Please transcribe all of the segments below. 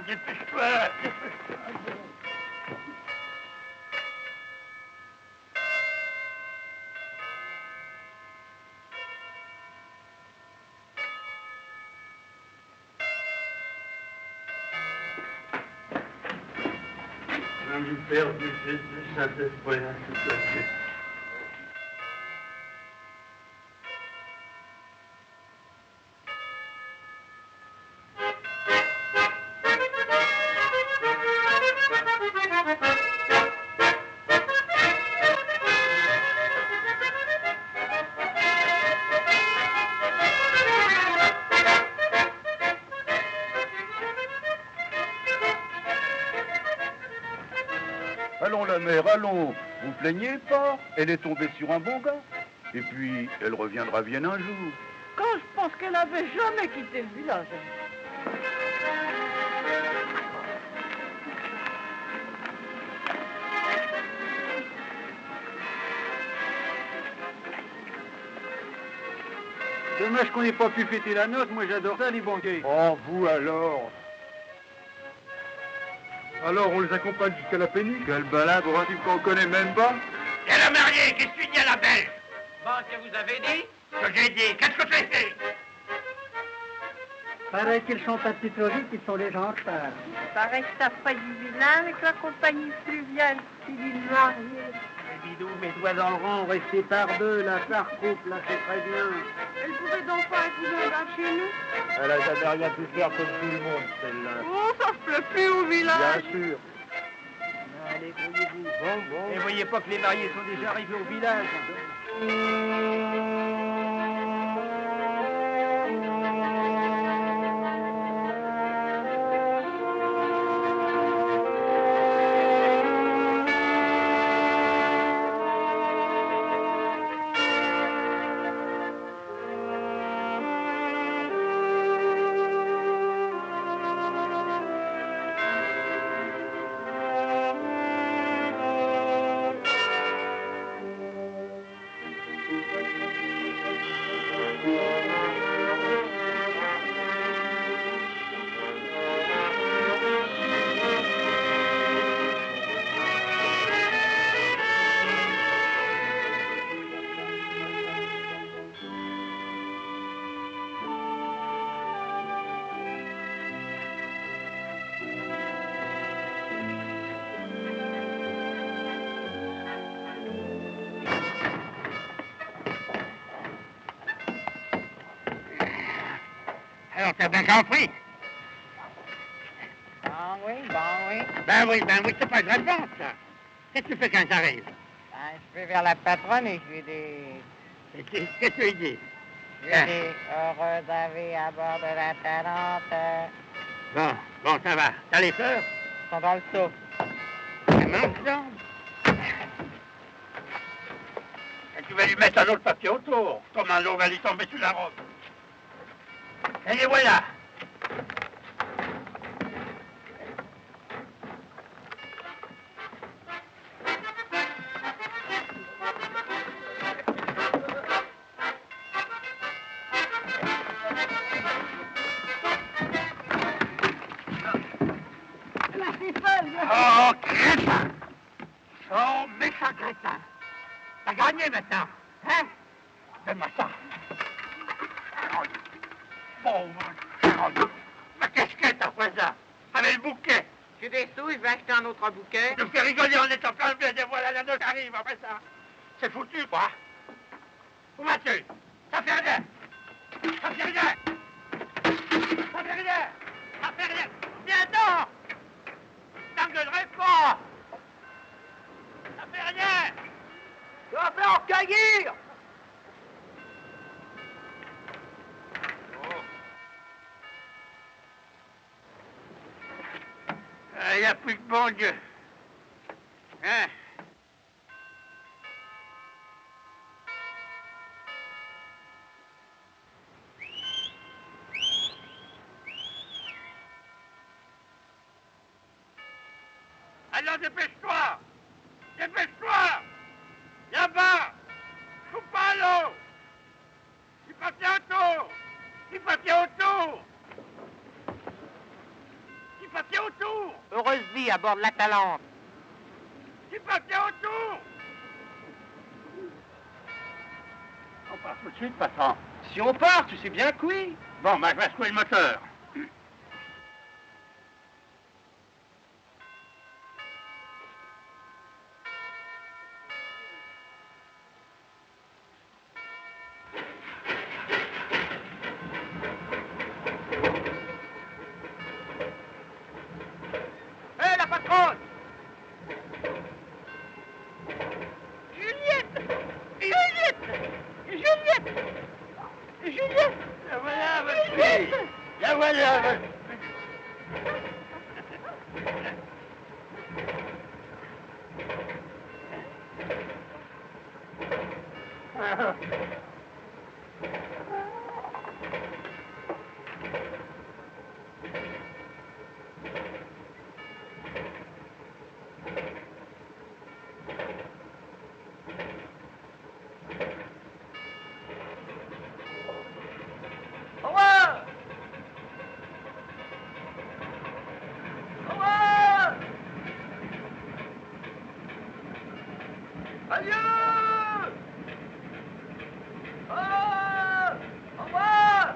dépêche-toi, dépêche-toi. J'ai perdu ça de voilà, tout à fait. Allons, la mère, allons. Vous plaignez pas. Elle est tombée sur un bon gars. Et puis, elle reviendra bien un jour. Quand je pense qu'elle avait jamais quitté le village. Dommage qu'on n'ait pas pu fêter la noce. Moi, j'adore ça, les banquiers. Oh, vous alors. Alors, on les accompagne jusqu'à la péniche. Quelle balade pour un type qu'on connaît même pas. Et la mariée, qu'est-ce que tu dis à la belle? Bon, que vous avez dit? Ce que j'ai dit, qu'est-ce que tu as fait? Paraît qu'ils sont un petit trop vite, ils sont les gens en cheval. Paraît que ça ferait du vilain avec la compagnie fluviale qui dit le marié. Les bidous, mes doigts dans le rang, restez par deux, là, ça recoupe, là, c'est très bien. Elle pouvait donc pas être là chez nous. Elle a jamais rien pu faire comme tout le monde, celle-là. Oh, ça se plaît plus au village. Bien sûr. Allez, grouillez-vous. Bon. Et voyez pas que les mariés sont déjà arrivés au village. Alors, t'as bien compris? Oui. Ben oui, c'est pas de réponse, ça. Qu'est-ce que tu fais quand j'arrive? Je vais vers la patronne et je lui dis... Qu'est-ce que tu lui dis? Je lui dis, heureuse avis à bord de la Talente. Bon, ça va. T'as les fleurs? Ils sont dans le seau. Comment ça? Et tu vas lui mettre un autre papier autour. Comment l'eau va lui tomber sur la robe? Et les voilà. Oh, crétin! Oh, méchant crétin! T'as gagné maintenant, hein? Donne-moi ça. Pauvre. Mais qu'est-ce que t'as fait ça? Avec le bouquet. J'ai des sous, je vais acheter un autre bouquet. Tu me fais rigoler en étant plein de et voilà la noce arrive après ça. C'est foutu, quoi. Où vas-tu? Ça fait rien. Ça fait rien. Ça fait rien. Ça fait rien. Viens donc! T'engueulerai pas! Ça fait rien! Tu vas faire orcaillir! Il n'y a plus de bon Dieu. Hein? Alors dépêche-toi! Dépêche-toi! Là-bas! Coupe pas à l'eau! Il papier autour! Il papier autour! Il papiers autour. Heureuse vie à bord de la Talente. Du papier autour. On part tout de suite, patron. Si on part, tu sais bien que oui. Bon, bah, je vais secouer le moteur. Hé, la patronne! Juliette! Juliette! La voilà, votre fille. La voilà, votre Au revoir! Au revoir! Adieu! Au revoir! Au revoir!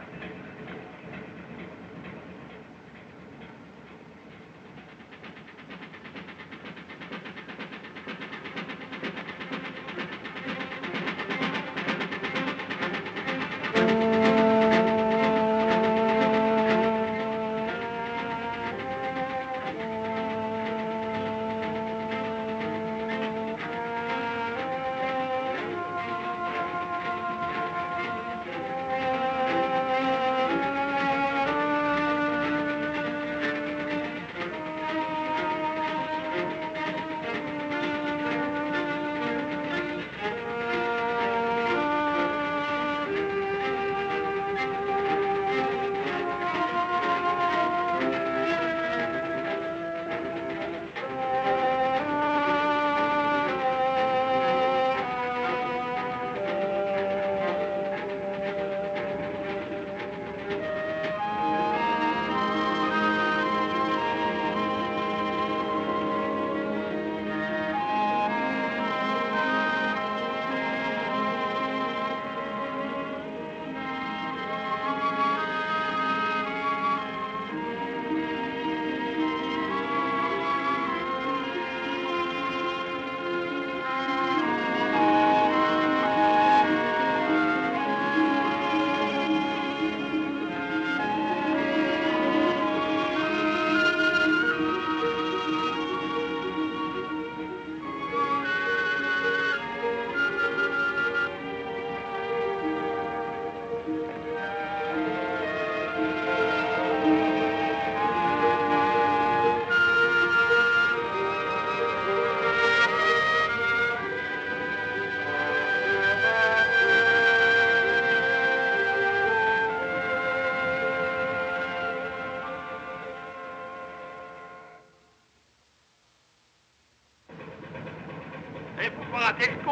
Il faut pas rater le coup.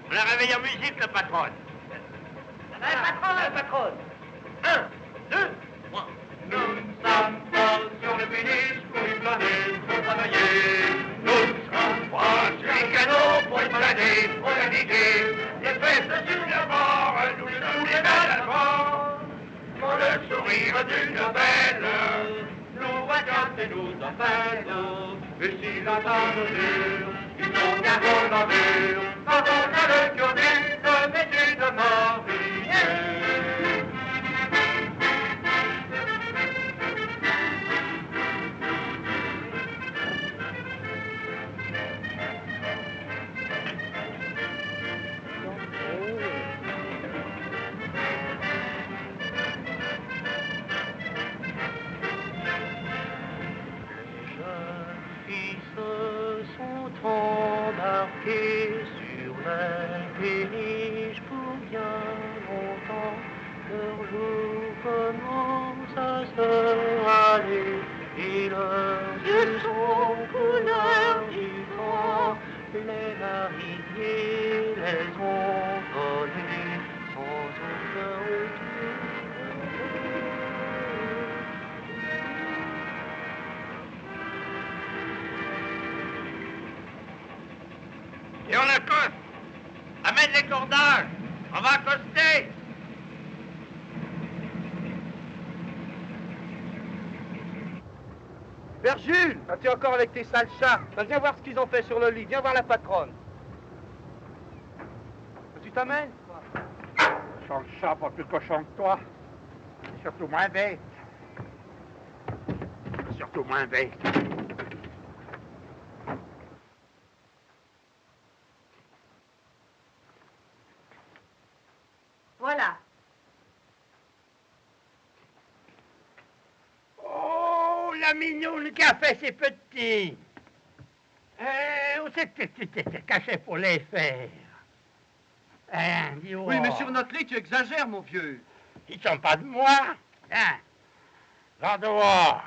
On la réveille en musique, la patronne. La patronne! 1, 2, 3. Nous sommes pas sur le péniche pour y planer, pour travailler. Nous sommes pas sur les canaux pour y planer, pour naviguer. Les fesses sur le bord, nous les belles à bord. Pour le sourire d'une belle, nous voyons et nous appellent. Et si la table dure, ils sont bien beaux d'envure. Quand on a le cœur d'une métier de marinier. Embarqués sur la péniche pour bien longtemps, leur jour commence à se râler et leurs yeux sont couleur du vent. Les mariniers les ont volés sans aucun retour. Et on accoste. Amène les cordages. On va accoster. Père Jules, es-tu encore avec tes sales chats? Viens voir ce qu'ils ont fait sur le lit. Viens voir la patronne. Tu t'amènes? Sans le chat, pas plus cochon que toi. Surtout moins bête. Surtout moins bête. Voilà. Oh, la mignoune qui a fait ses petits. Où c'est que tu t'es caché pour les faire? Hein, dis-moi. Oui, mais sur notre lit, tu exagères, mon vieux. Ils sont pas de moi. Hein? Va dehors.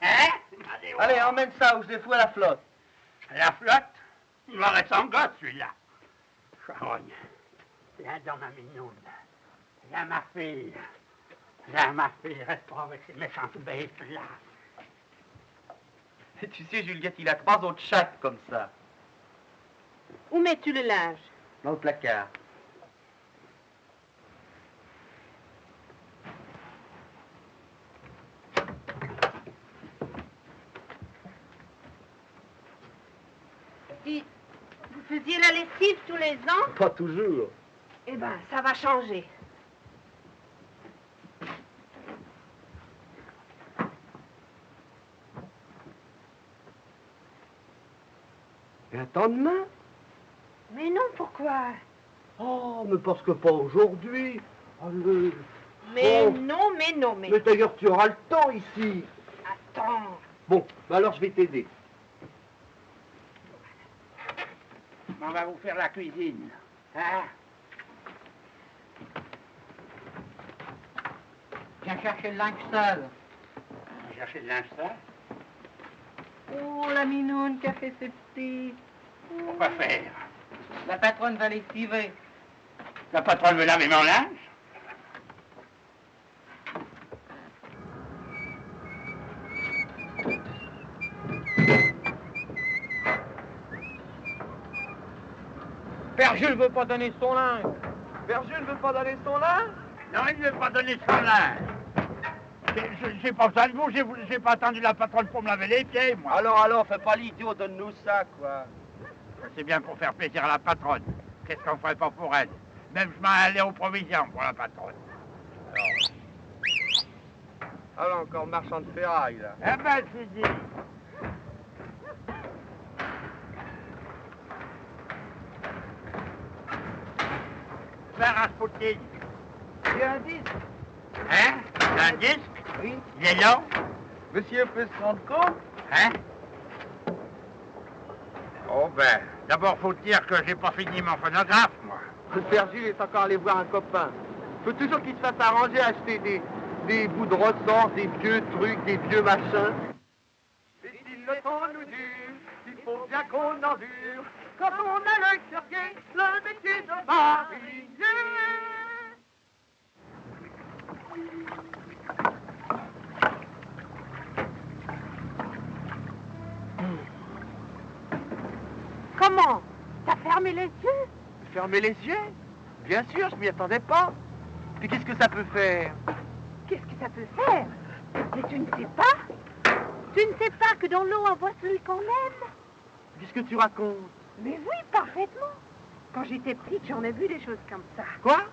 Hein? Va dehors. Allez, emmène ça ou je les fous à la flotte. La flotte? Il m'aurait sans gosse, celui-là. Charogne. Viens dans ma mignoune. Viens, ma fille. Viens, ma fille. Reste pas avec ces méchantes bêtes-là. Tu sais, Juliette, il a 3 autres chats comme ça. Où mets-tu le linge? Dans le placard. Si vous faisiez la lessive tous les ans, Pas toujours. eh ben, ça va changer. Et un temps de main? Mais non, pourquoi? Oh, mais parce que pas aujourd'hui. Allez. Mais Oh. non, mais non, mais... Mais d'ailleurs, tu auras le temps ici. Attends. Bon, bah alors je vais t'aider. On va vous faire la cuisine. Hein? Viens chercher le linge sale. Chercher de linge sale. Oh, la minoune qui a fait ses petits. Pourquoi faire? La patronne va lessiver. La patronne veut laver mon linge? Père Jules veut pas donner son linge. Père Jules veut pas donner son linge? Non, il ne veut pas donner son linge. J'ai pas besoin de vous, j'ai pas attendu la patronne pour me laver les pieds, moi. Alors, fais pas l'idiot, donne-nous ça, quoi. C'est bien pour faire plaisir à la patronne. Qu'est-ce qu'on ferait pas pour elle? Même je m'en allais aux provisions pour la patronne. Alors, encore marchand de ferraille, là. Eh ben, je dis. Faire Rasputin. Il y a un disque. Hein? Un disque? Oui. Il est long? Monsieur peut se rendre compte? Hein? Oh ben, d'abord faut dire que j'ai pas fini mon phonographe, moi. Le père Gilles est encore allé voir un copain. Faut toujours qu'il se fasse arranger à acheter des bouts de ressort, des vieux trucs, des vieux machins. Et si le temps nous dure, il faut bien qu'on endure. Quand on a l'œil sur pied, le métier de marinier. Comment? T'as fermé les yeux? Fermer les yeux? Bien sûr, je m'y attendais pas. Puis qu'est-ce que ça peut faire? Qu'est-ce que ça peut faire? Mais tu ne sais pas? Tu ne sais pas que dans l'eau on voit celui qu'on aime? Qu'est-ce que tu racontes? Mais oui, parfaitement. Quand j'étais petite, j'en ai vu des choses comme ça. Quoi?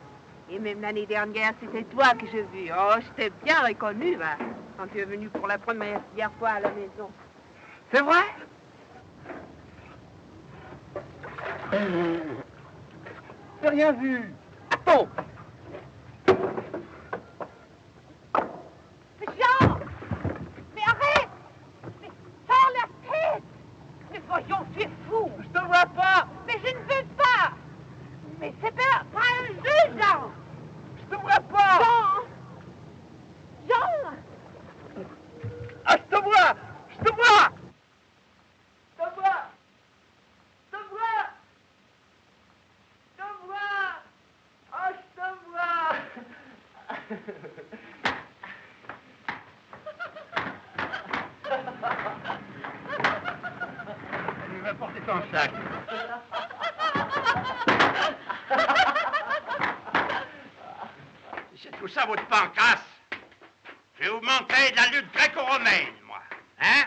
Et même l'année dernière, c'était toi que j'ai vu. Oh, je t'ai bien reconnu, va, quand tu es venu pour la première fois à la maison. C'est vrai? J'ai rien vu. Attends. Jean! Mais arrête! Mais sors la tête! Mais voyons, tu es fou! Je te vois pas. Mais je ne veux pas! Mais c'est pas un jeu, Jean! Je te vois pas. Jean! Jean! Ah, je te vois. Je te vois. Je te vois. Je te vois. Je te vois. Ah, je te vois. Tu vas porter ton sac. tout ça, votre pancrasse. Je vais vous montrer de la lutte gréco-romaine, moi. Hein?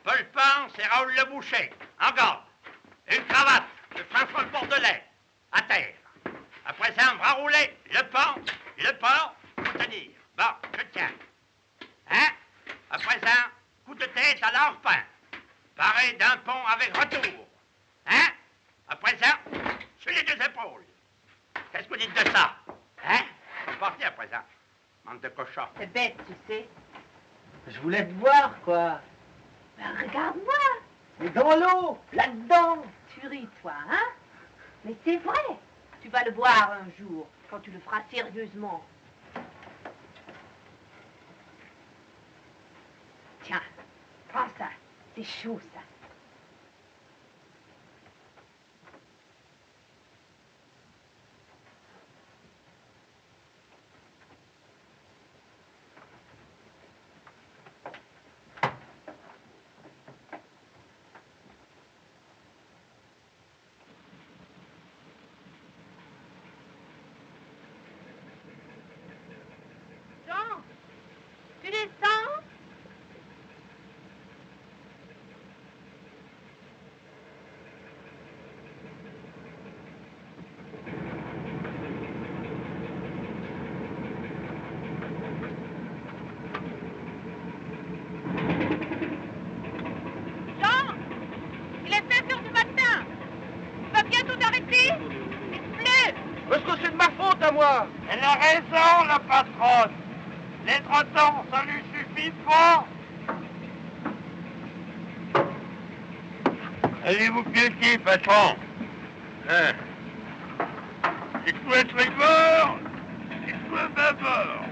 Paul Pan, c'est Raoul le Boucher. En garde. Une cravate de François le Bordelais. À terre. Après ça, un bras roulé. Le port, faut tenir. Bon, je tiens. Hein? Après ça, coup de tête à l'enfant. Paré d'un pont avec retour. Hein? Après ça, sur les deux épaules. Qu'est-ce que vous dites de ça? Hein? Vous partez après ça. Manque de cochon. C'est bête, tu sais. Je voulais te voir, quoi. Ben, regarde-moi. Mais dans l'eau, là-dedans. Tu ris, toi, hein? Mais c'est vrai. Tu vas le voir un jour, quand tu le feras sérieusement. Tiens, prends ça. C'est chaud, ça. Jean, tu descends? Jean, il est 7 heures du matin. Tu vas bientôt arrêter? Il pleut. Parce que c'est de ma faute à moi. Elle a raison, la patronne. Les trottons, ça lui suffit pas. Allez-vous piéter, patron? Hein? C'est quoi tribord? C'est quoi bâbord?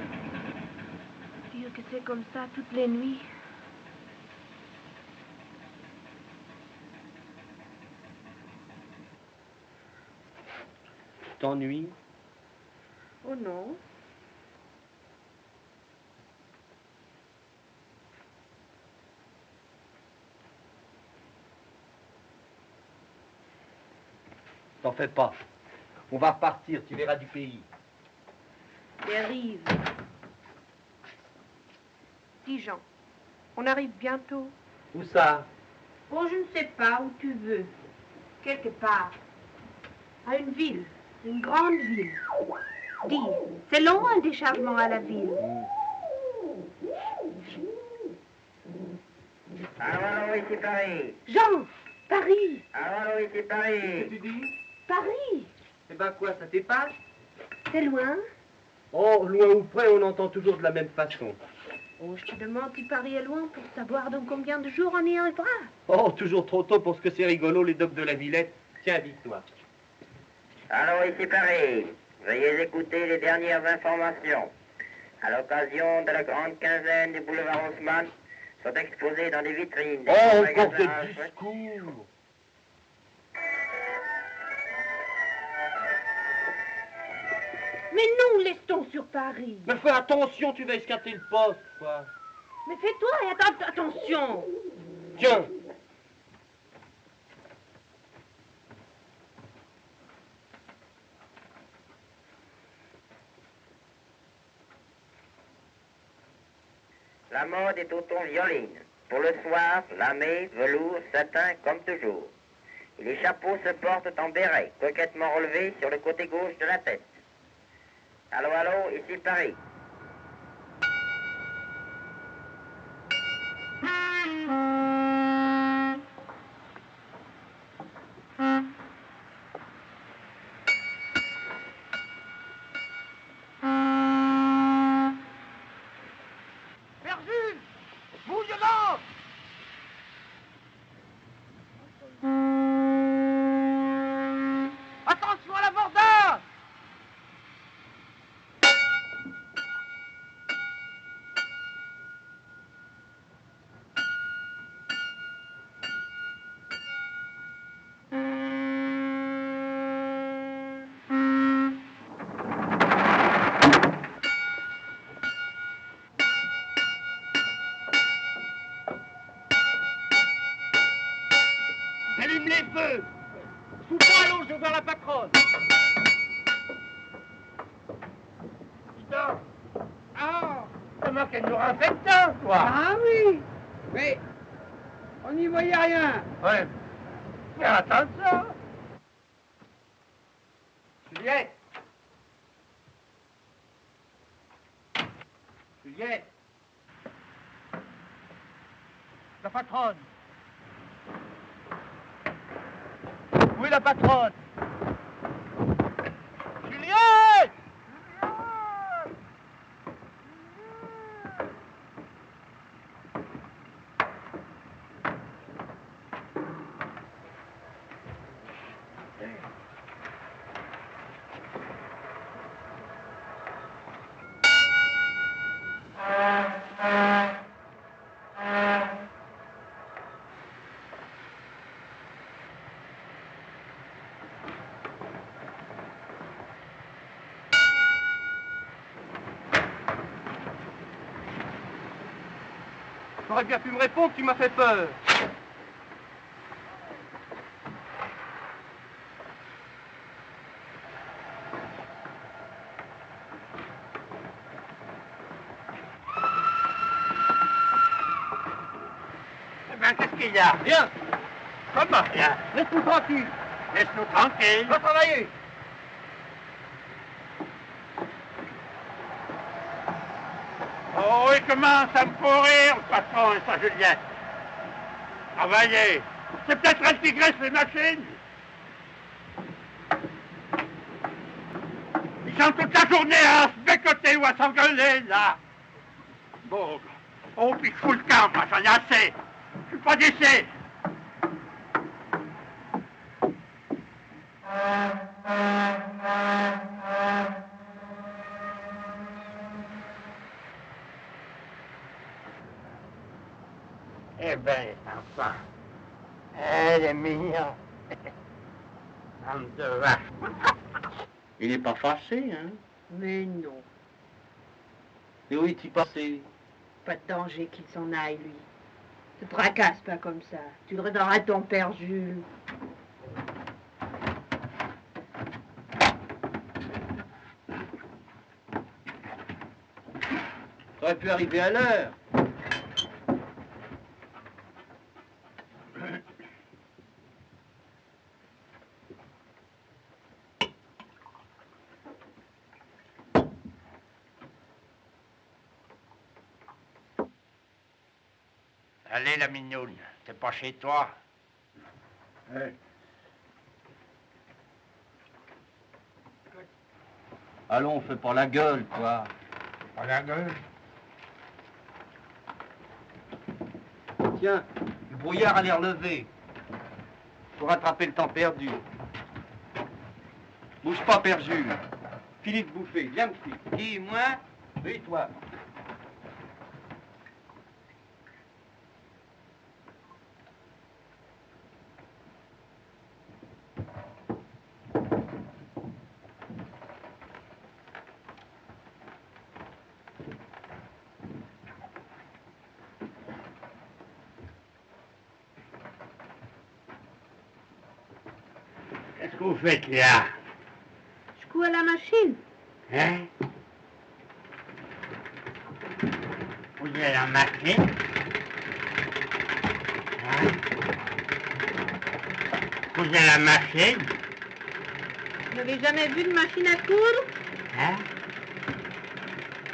Dire que c'est comme ça toutes les nuits. Tu t'ennuies? Oh non. T'en fais pas. On va repartir, tu verras du pays. Des rives. Dis, Jean, on arrive bientôt. Où ça? Oh, je ne sais pas où tu veux. Quelque part. À une ville. Une grande ville. Dis, c'est long un déchargement à la ville. Allô, ici Paris. Jean, Paris. Allô, ici Paris. Tu dis? Paris. Eh ben quoi, ça t'épate? C'est loin? Oh, loin ou près, on entend toujours de la même façon. Oh, je te demande si Paris est loin pour savoir dans combien de jours on y arrivera. Oh, toujours trop tôt pour ce que c'est rigolo, les docks de la Villette. Tiens, dis-toi. Allô, ici Paris. Veuillez écouter les dernières informations. À l'occasion de la grande quinzaine du boulevard Haussmann, sont exposés dans des vitrines. Des Oh, magasins encore des à- discours. Mais non, laisse-t-on sur Paris. Mais fais attention, tu vas escater le poste, quoi. Mais fais-toi et attention. Tiens. La mode est au ton violine. Pour le soir, lamé, velours, satin, comme toujours. Et les chapeaux se portent en béret, coquettement relevés sur le côté gauche de la tête. Allô, allô, ici Paris. Perdu! Bouille l'or! Attention à l'abordage! Allume les feux! Sous pas à l'eau, je veux voir la patronne. temps. Ah, comment qu'elle nous rend fait de temps, toi? Ah oui, mais on n'y voyait rien. Ouais. Mais attends ça. Juliette. Juliette. La patronne. Où est la patronne? Juliette! T'aurais bien pu me répondre, tu m'as fait peur. Eh ben, qu'est-ce qu'il y a? Viens, Comment rien? laisse-nous tranquille. Laisse-nous tranquille. Va travailler. Oh, il commence à me courir, le patron, et ça, Juliette. Travailler. C'est peut-être elle qui graisse les machines. Ils sont toute la journée à se bécoter ou à s'engueuler, là. Bon, oh, puis je fous le camp, moi, j'en ai assez. Je suis pas d'ici. Eh ben, enfin, elle est mignonne. Âme de vache. Il n'est pas fâché, hein? Mais non, Et où est-il passé? pas de danger qu'il s'en aille, lui. Ne te tracasse pas comme ça. Tu le redonneras à ton père Jules. T'aurais pu arriver à l'heure. Allez, la mignoune, t'es pas chez toi? Ouais. Allons, fais pas la gueule, toi. Pas la gueule. Tiens, le brouillard a l'air levé. Faut rattraper le temps perdu. Bouge pas, Père Jules. Finis de bouffer, viens, petit. Qui, moi? Oui, toi. Qu'est-ce que vous faites là? Je cours à la machine. Hein? Vous êtes la machine? Hein? Vous êtes la machine? Vous n'avez jamais vu de machine à coudre? Hein?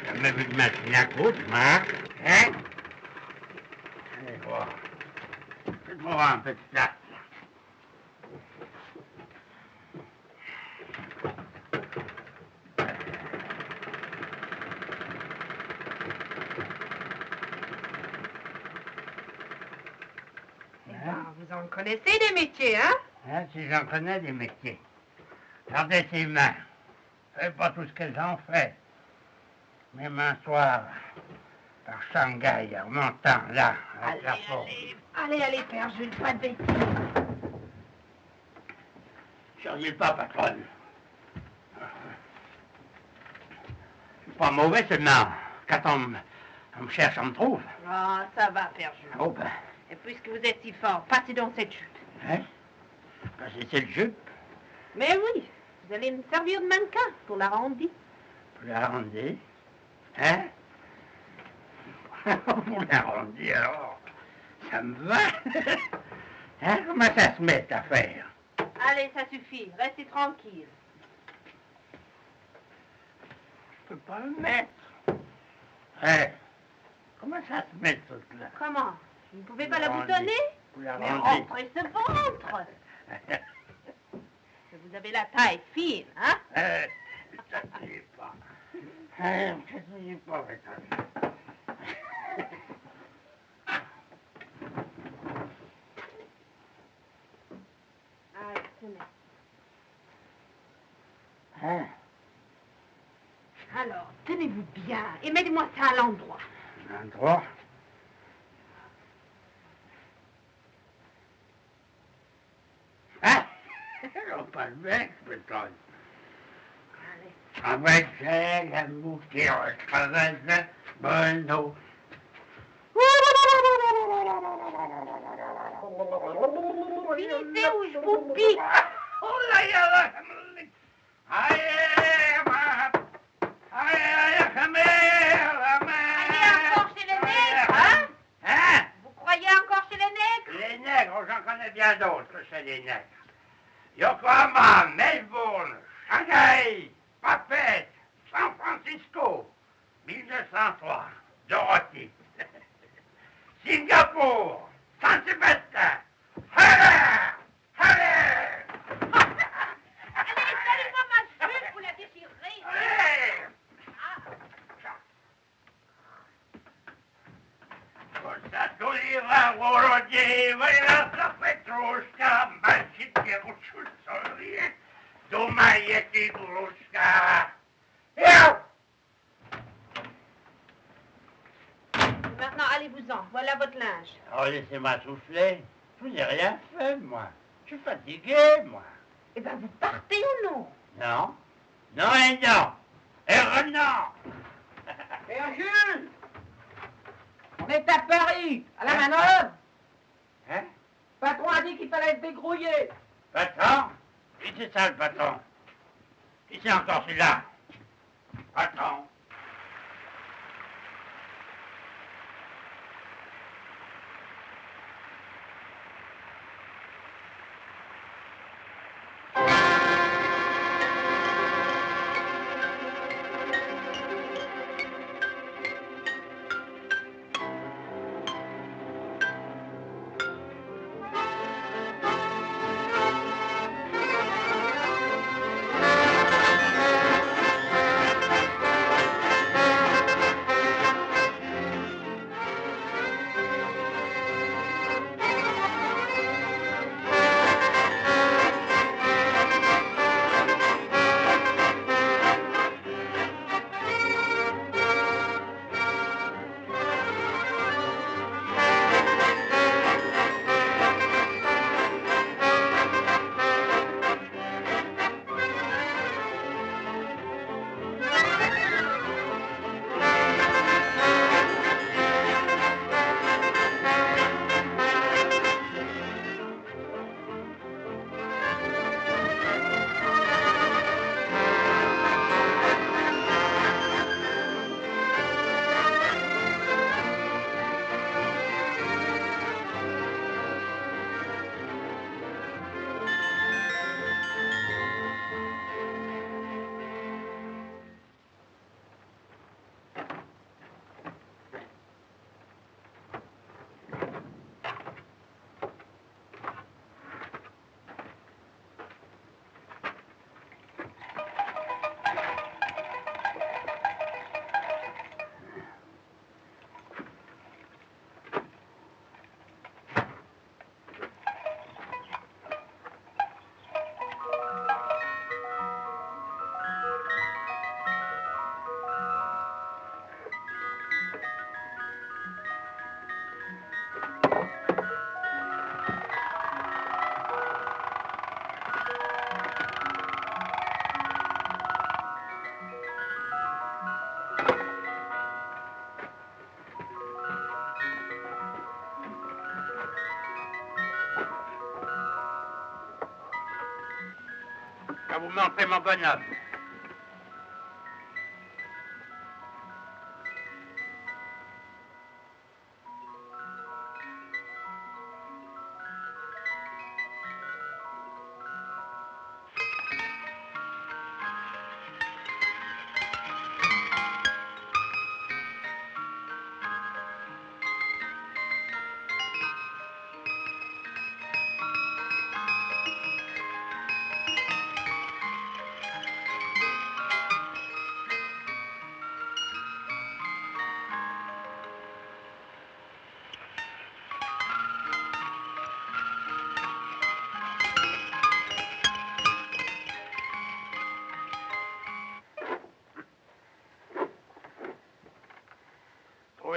Jamais vu de machine à coudre, moi? Hein? Allez voir. Faites-moi voir un peu de place. Vous en connaissez des métiers, hein? Hein, si j'en connais des métiers. Regardez ces mains. Je sais pas tout ce qu'elles ont fait. Même un soir, par Shanghai, en montant là, avec la porte. Allez, Père Jules, pas de bêtises. Charriez pas, patronne. Je suis pas mauvais seulement. Quand on me cherche, on me trouve. Ah, ça va, Père Jules. Oh ben, Et puisque vous êtes si fort, passez donc cette jupe. hein? Ben, c'est cette jupe, Mais oui, vous allez me servir de mannequin pour la rendre. pour la rendre. Hein? Vous l'arrondissez alors. Ça me va. Hein? Comment ça se met à faire? Allez, ça suffit. Restez tranquille. Je peux pas le mettre. Hein? Comment ça se met, tout là? Comment? Vous ne pouvez pas la L'arrondi. boutonner? Vous Mais l'arrondissez. rentrez ce ventre. Vous avez la taille fine, hein? Ne t'attendez pas. Ne t'attendez pas, attendez. Allez, tenez. Hein? Alors, tenez-vous bien et mettez-moi ça à l'endroit. L'endroit? Ah! On parle bien, peut-être. Allez. Avec la mouche qui traverse le bonneau. Finissez ou je vous pique. Oh là, il y a la... Aïe, Allez encore chez les nègres, hein? Hein? Vous croyez encore chez les nègres? Les nègres, j'en connais bien d'autres que chez les nègres. Yokohama, Melbourne, Shanghai, Papette, San Francisco, 1903, Dorothy, Singapour, Saint-Sébastien, Allez! Allez, donnez-moi ma jupe, vous la déchirez. Allez! Konstatuira Volodievaja Petrushka, Mальчики Ручусори, думаете, игрушка? Maintenant, allez-vous-en. Voilà votre linge. Oh, laissez-moi souffler. Je n'ai rien fait, moi. Je suis fatigué, moi. Eh bien, vous partez ou non? Non? Non et non. Et non. Père Jules! On est à Paris, à la manœuvre. Hein? Le patron a dit qu'il fallait se débrouiller. Patron? Qui c'est ça, le patron? Qui c'est encore celui-là? Patron? Je vais vous montrer mon bonhomme.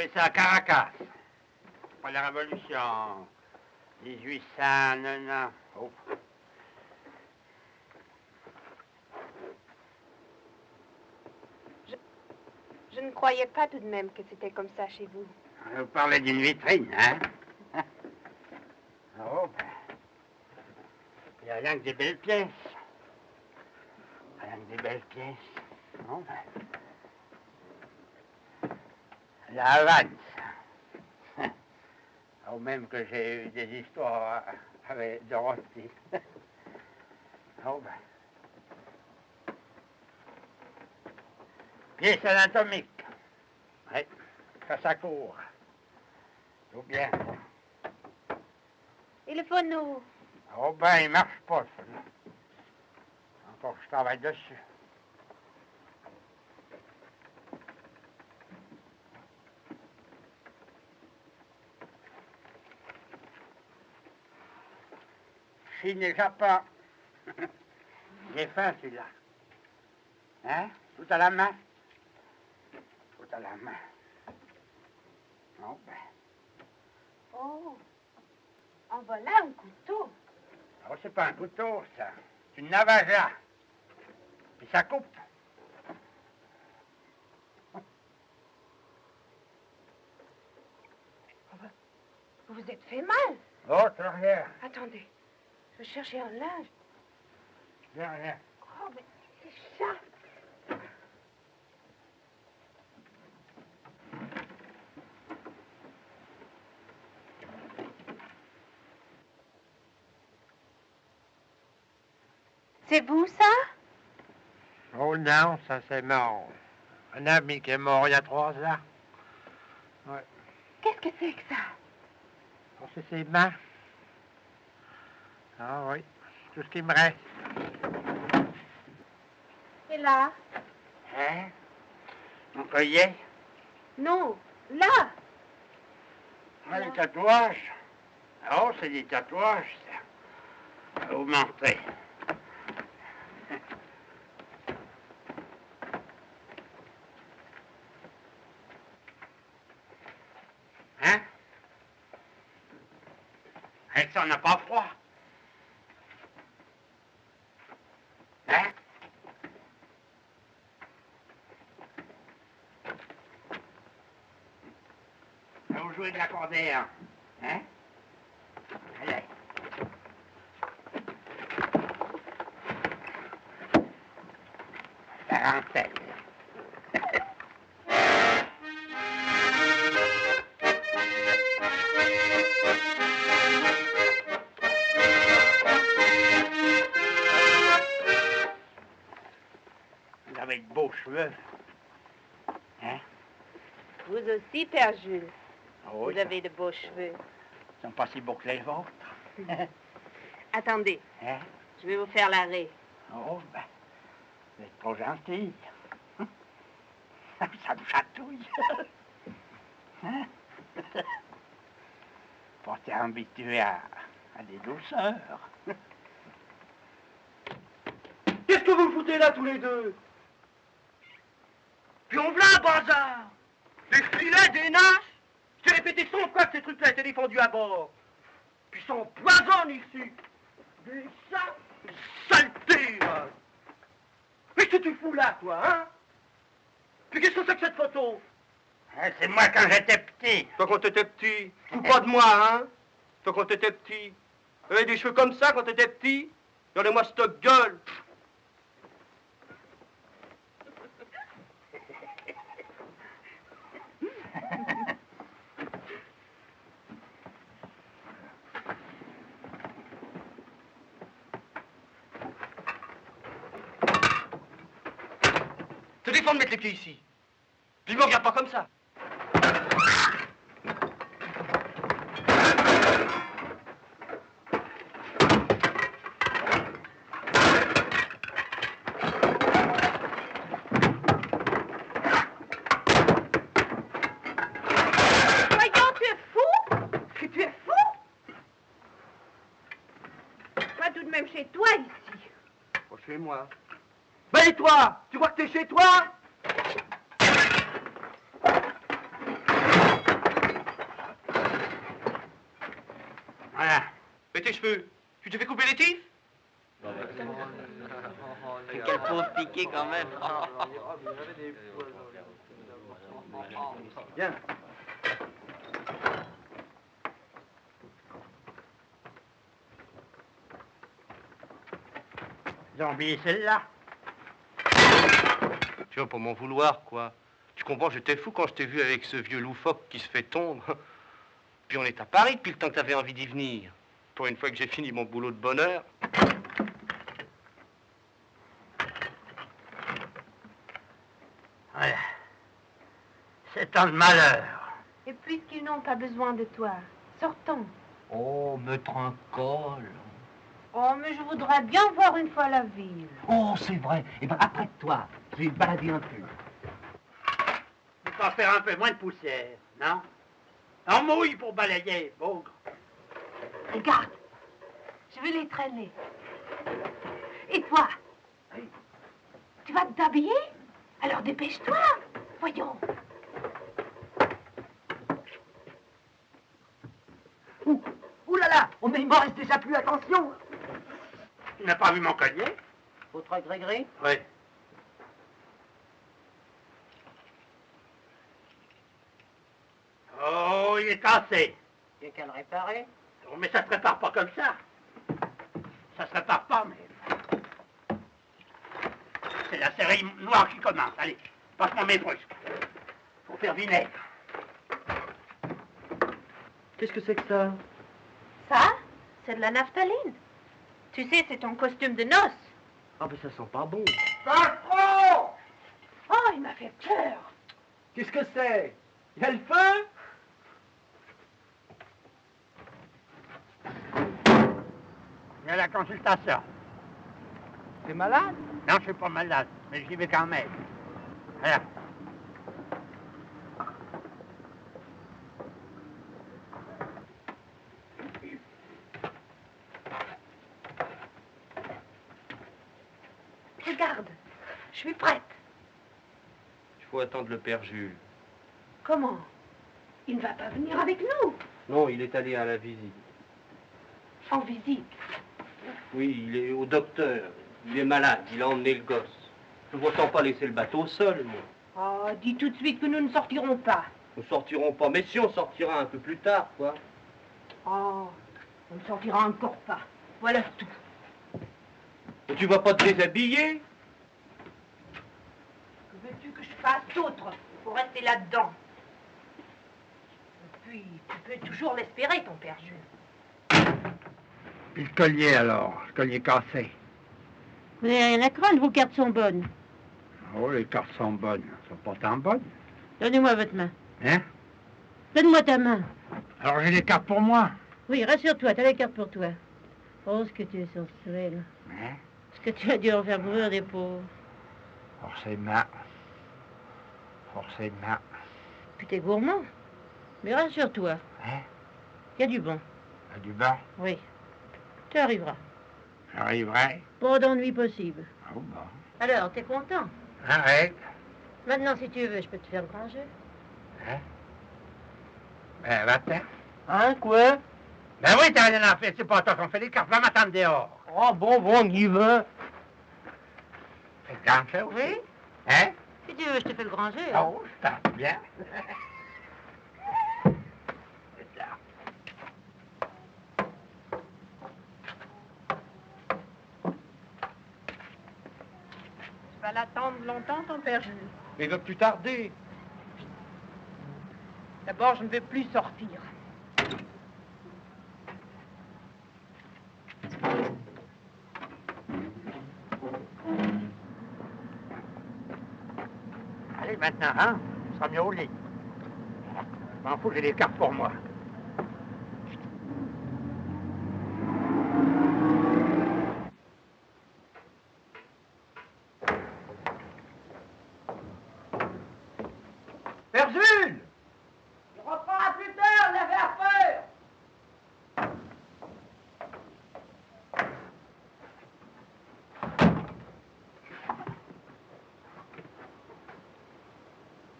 trouvé ça à Caracas. Après la Révolution. 1800, oh. Je ne croyais pas tout de même que c'était comme ça chez vous. Vous parlez d'une vitrine, hein? Oh, ben. Il n'y a rien que des belles pièces. Rien que des belles pièces. Oh, ben. La Havane, ça. Ou même que j'ai eu des histoires avec Dorothy. Oh, ben. Pièce anatomique. Oui, ça court. Tout bien. Et le phono? Oh ben, il marche pas, le phono. Encore que je travaille dessus. Chine et Japon. J'ai faim, celui-là. Hein? Tout à la main. Tout à la main. Oh ben. Oh, en voilà un couteau. Oh, c'est pas un couteau, ça. C'est une navaja. Puis ça coupe. Vous vous êtes fait mal. Oh, c'est rien. Attendez, je cherchais un linge. C'est rien. Oh, mais c'est ça. C'est vous, ça? Oh non, ça c'est mort. Un ami qui est mort il y a 3 ans. Ouais. Qu'est-ce que c'est que ça? Oh, c'est ses mains. Ah oui, c'est tout ce qui me reste. Et là? Hein? Mon collier? Non, là. Ah, les tatouages. Oh, c'est des tatouages, ça. Augmenté. Hein? Avec ça, on n'a pas froid. Hein? Vous jouez de l'accordéon. Hein? Allez. Tarentelle. Vous avez de beaux cheveux. Hein? Vous aussi, Père Jules. Oh, Vous avez de beaux cheveux. Ils sont pas si beaux que les vôtres. Attendez, Hein? je vais vous faire l'arrêt. Oh, ben, vous êtes trop gentille. Ça me chatouille. Hein? Pas t'es habitué à des douceurs. Qu'est-ce que vous foutez là tous les deux? Puis on v'là un bazar. Des filets, des nasses. J'ai répété 100 fois que ces trucs-là étaient défendus à bord. Puis ça empoisonne ici. Des saletés, hein. Qu'est-ce que tu fous là, toi, hein? Puis qu'est-ce que c'est que cette photo? Hein, c'est moi quand j'étais petit. Toi quand t'étais petit, fous pas de moi, hein? Toi quand t'étais petit. T'avais des cheveux comme ça quand t'étais petit? Regardez-moi cette gueule. Te défends de mettre les pieds ici. Puis me regarde pas comme ça. Voyons, tu es fou? Que tu es fou? Pas tout de même chez toi, ici. Pas chez moi. Ben et toi? Tu crois que t'es chez toi? Et tes cheveux? Tu t'es fait couper les tifs? Quel pauvre piqué quand même. Viens. Ils ont oublié celle-là. Tu vas pas m'en vouloir, quoi. Tu comprends, j'étais fou quand je t'ai vu avec ce vieux loufoque qui se fait tondre. Puis on est à Paris depuis le temps que t'avais envie d'y venir. Pour une fois que j'ai fini mon boulot de bonne heure. Voilà. C'est tant de malheur. Et puisqu'ils n'ont pas besoin de toi, sortons. Oh, mettre un col. Oh, mais je voudrais bien voir une fois la ville. Oh, c'est vrai. Eh bien, après toi, je vais me balader un peu. Il faut faire un peu moins de poussière, non? On mouille pour balayer, bougre. Regarde, je vais les traîner. Et toi? Tu vas t'habiller? Alors dépêche-toi. Voyons. Ouh là là, oh, mais il m'en reste déjà plus, attention. Tu n'as pas vu mon collier? Votre Grégory? Oui. Oh, il est cassé. Il y a qu'à le réparer. Oh, mais ça se répare pas comme ça. Ça se répare pas, mais... C'est la série noire qui commence. Allez, passe-moi mes brusques. Faut faire vinaigre. Qu'est-ce que c'est que ça? Ça, c'est de la naphtaline. Tu sais, c'est ton costume de noces. Ah, mais ça sent pas bon. Patron! Oh, il m'a fait peur. Qu'est-ce que c'est? Il y a le feu? Il y a la consultation. T'es malade? Non, je suis pas malade, mais j'y vais quand même. Voilà. Regarde, je suis prête. Il faut attendre le père Jules. Comment? Il ne va pas venir avec nous. Non, il est allé à la visite. En visite. Oui, il est au docteur. Il est malade, il a emmené le gosse. Je ne vois pas laisser le bateau seul, moi. Oh, dis tout de suite que nous ne sortirons pas. Nous sortirons pas, mais si on sortira un peu plus tard, quoi. Oh, on ne sortira encore pas. Voilà tout. Et tu vas pas te déshabiller? Que veux-tu que je fasse d'autre pour rester là-dedans? Et puis, tu peux toujours l'espérer, ton père Jules. Puis le collier, alors. Le collier cassé. Vous n'avez rien à craindre, vos cartes sont bonnes. Oh, les cartes sont bonnes. Elles sont pas tant bonnes. Donnez-moi votre main. Hein? Donne-moi ta main. Alors j'ai les cartes pour moi. Oui, rassure-toi, t'as les cartes pour toi. Oh, ce que tu es sensuel. Hein? Ce que tu as dû en faire mourir des pauvres. Forcément. Forcément. Puis t'es gourmand. Mais rassure-toi, Hein? il y a du bon. Il y a du bain. Oui. Tu arriveras. J'arriverai. Pas d'ennui possible. Oh, bon. Alors, t'es content? Arrête. Maintenant, si tu veux, je peux te faire le grand jeu. Hein? Ben, va-t'en. Hein, quoi? Ben oui, t'as rien à faire. C'est pas toi qu'on fait les cartes. Va m'attendre dehors. Oh, bon, on y va. C'est grand ça aussi. Oui? Hein? Si tu veux, je te fais le grand jeu. hein. Oh, je tape bien. C'est ça. Tu vas l'attendre longtemps, ton père Jules. Mais il va plus tarder. D'abord, je ne veux plus sortir. Allez, maintenant, hein? On sera mieux au lit. Je m'en fous, j'ai les cartes pour moi. Père Jules! Tu reprendras plus tard, la peur.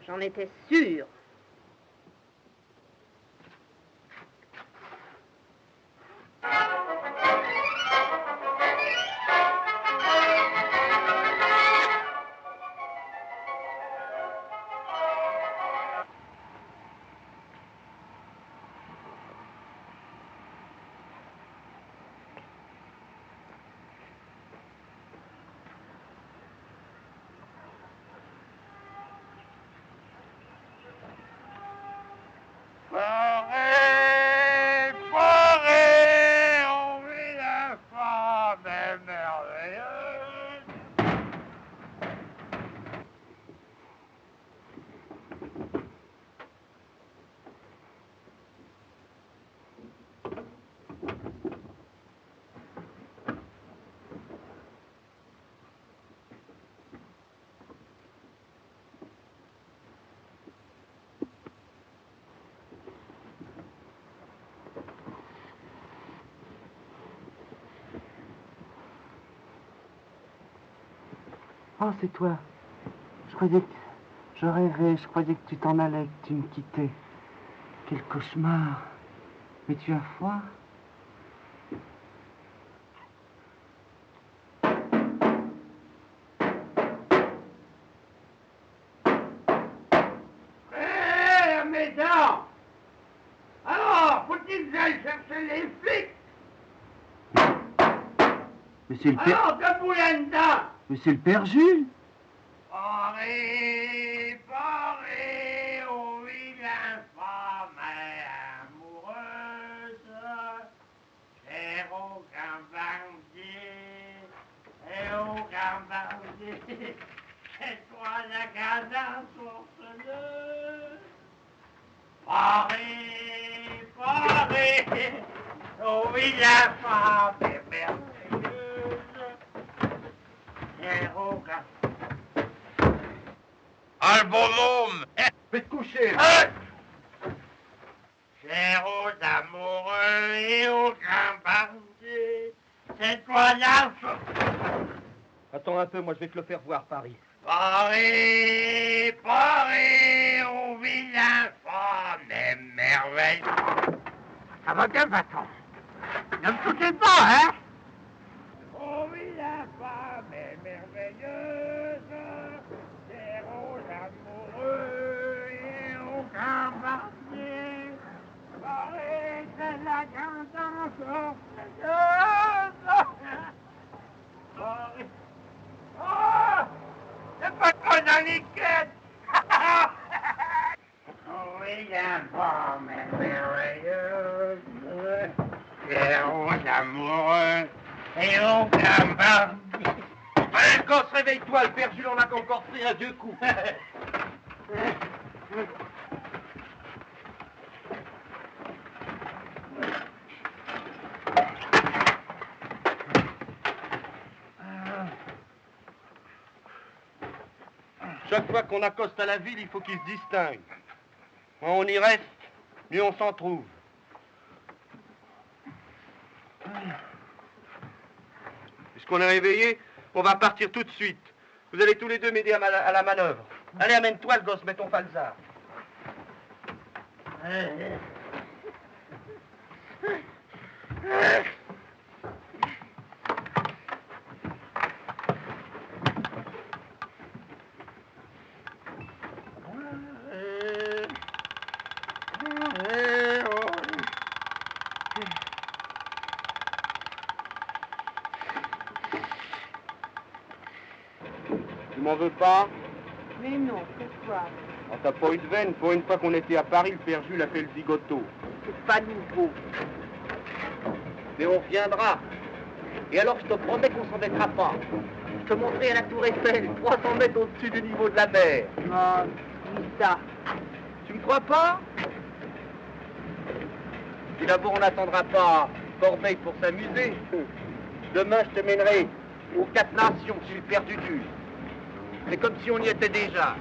J'en étais sûre. Oh, c'est toi. Je croyais que... Je rêvais, je croyais que tu t'en allais, que tu me quittais. Quel cauchemar. Mais tu as froid? Hé, mes dents! Alors, faut-il que j'aille chercher les flics? Mais c'est le père... Alors, debout là-dedans! Mais c'est le père Jules! Paré, paré, oh vilain femme amoureuse, cher aucun bandit, et aucun bandit, c'est toi la cadence sorceuse. Paré, paré, oh vilain femme merveilleuse, cher aucun. Ah, le bonhomme! Faites coucher. Cher aux amoureux et aucun bandit, c'est toi la Attends un peu, moi je vais te le faire voir, Paris. Paris, Paris, au vilain femme et merveille. Ça va bien, Vincent? Ne me touchez pas, hein? Au vilain femme et merveilleuse, cher aux amoureux et aucun bandit, Paris, c'est la cadence orgueilleuse. Paris. Oh! C'est pas trop dans les quêtes! Oui, la femme est merveilleuse, et aux amoureux, et aucun bandit. Allez, gosse, réveille-toi, le père Jules en a encore pris à 2 coups. Chaque fois qu'on accoste à la ville, il faut qu'il se distingue. Moins on y reste, mieux on s'en trouve. Puisqu'on est réveillé, on va partir tout de suite. Vous allez tous les deux m'aider à la manœuvre. Allez, amène-toi le gosse, mets ton falzar. Tu m'en veux pas? Mais non, pourquoi? Oh, t'as pas eu de veine. Pour une fois qu'on était à Paris, le père Jules a fait le zigoto. C'est pas nouveau. Mais on reviendra. Et alors, je te promets qu'on s'embêtera pas. Je te montrerai à la tour Eiffel, 300 mètres au-dessus du niveau de la mer. Oh, dis ça. Tu me crois pas? Puis d'abord, on n'attendra pas Corbeil pour s'amuser. Demain, je te mènerai aux 4 Nations sur le père du Jules. C'est comme si on y était déjà.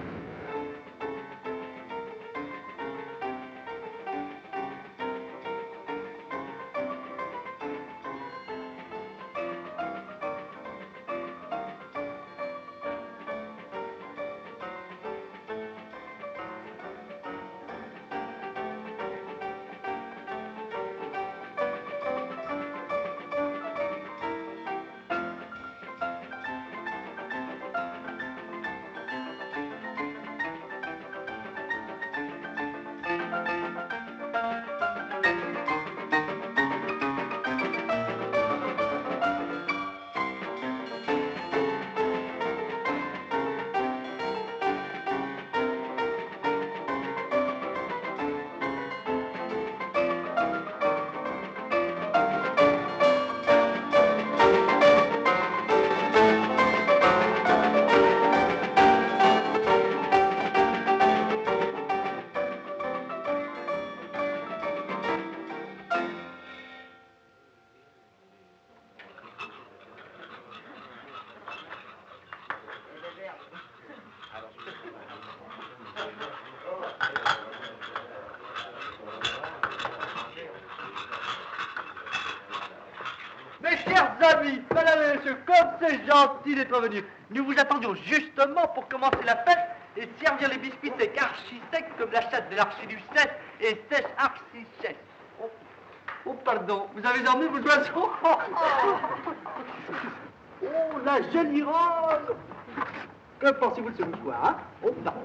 c'est gentil d'être venu. Nous vous attendions justement pour commencer la fête et servir les biscuits secs archi secs comme la chatte de l'archiduchesse et sèche archi sèche. Oh, pardon, vous avez emmené vos oiseaux. Oh, la jolie rose. Que pensez-vous de ce mouchoir, hein? Oh, pardon.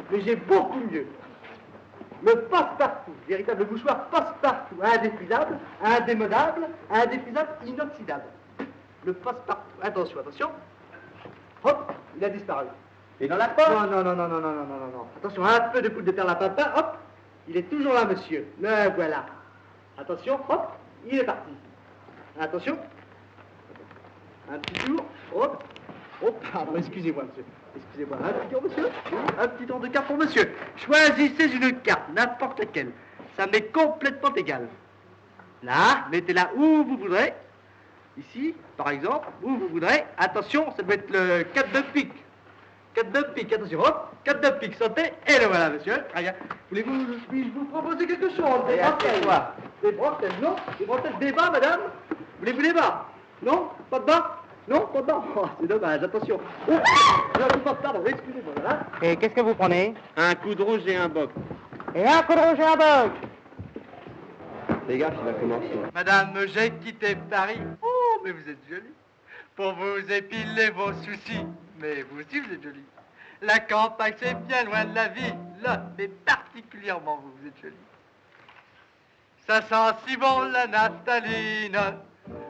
Mais j'ai beaucoup mieux. Le passe-partout, véritable mouchoir passe-partout, indéfrisable, indémodable, indéfrisable, inoxydable. Le passe-partout. Attention, attention. Hop, il a disparu. Et dans la poche? Non. Attention, un peu de poudre de perle à papa, hop. Il est toujours là, monsieur. Le voilà. Attention, hop, il est parti. Attention. Un petit tour, hop. Oh, pardon, excusez-moi, monsieur. Excusez-moi, un petit tour, monsieur. Un petit tour de carte pour monsieur. Choisissez une carte, n'importe laquelle. Ça m'est complètement égal. Là, mettez-la où vous voudrez. Ici, par exemple, où vous voudrez. Attention, ça doit être le 4 de pique. 4 de pique, attention, hop, 4 de pique, sautez, et le voilà, monsieur. Très bien. Voulez-vous, puis-je vous proposer quelque chose? Des bretelles, quoi? Des bretelles, non? Des bretelles, des bas, madame? Voulez-vous des bas? Non? Pas de bas? Non, pas de bas? Oh, c'est dommage, attention. Oh, pardon, excusez-moi, voilà. Et qu'est-ce que vous prenez? Un coup de rouge et un boc. Et un coup de rouge et un boc. Les gars, il va commencer. Madame, j'ai quitté Paris. Oh, mais vous êtes jolie. Pour vous épiler vos soucis. Mais vous aussi, vous êtes jolie. La campagne, c'est bien loin de la ville, mais particulièrement vous êtes jolie. Ça sent si bon la naphtaline.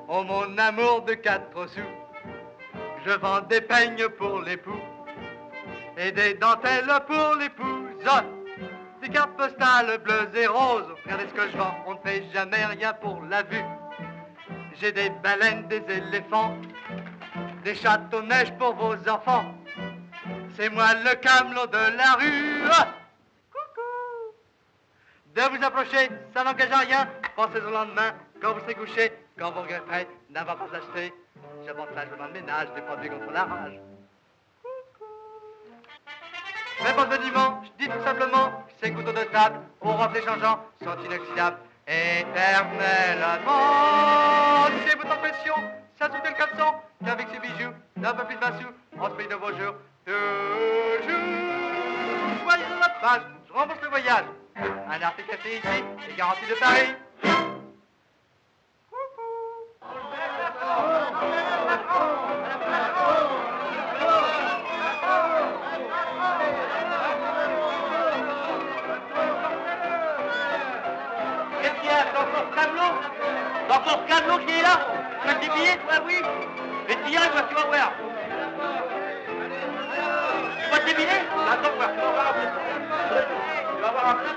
Oh, mon amour de 4 sous. Je vends des peignes pour l'époux et des dentelles pour l'épouse. Des cartes postales bleues et roses. Regardez ce que je vends, on ne fait jamais rien pour la vue. J'ai des baleines, des éléphants, des châteaux neige pour vos enfants. C'est moi le camelot de la rue. Coucou. De vous approcher, ça n'engage à rien. Pensez au lendemain, quand vous serez couché, quand vous regretterez n'avoir pas acheté. J'avantage dans le ménage des produits contre la rage. Réponse de dimanche, dites tout simplement, ces couteaux de table, aux robes déchangeants, sont inoxydables, éternellement. C'est votre impression, ça se fait le 400, qu'avec ces bijoux, d'un peu plus de 20 sous, on se paye de vos jours. Toujours, soyez de la page, je rembourse le voyage. Un article acheté ici, est garanti de Paris. Encore Camelot qui est là. Tu as des billets, toi, oui. Mais tiens, toi, tu vas voir. Tu vois tes billets? Attends, voir, tu vas voir après. Tu vas voir après.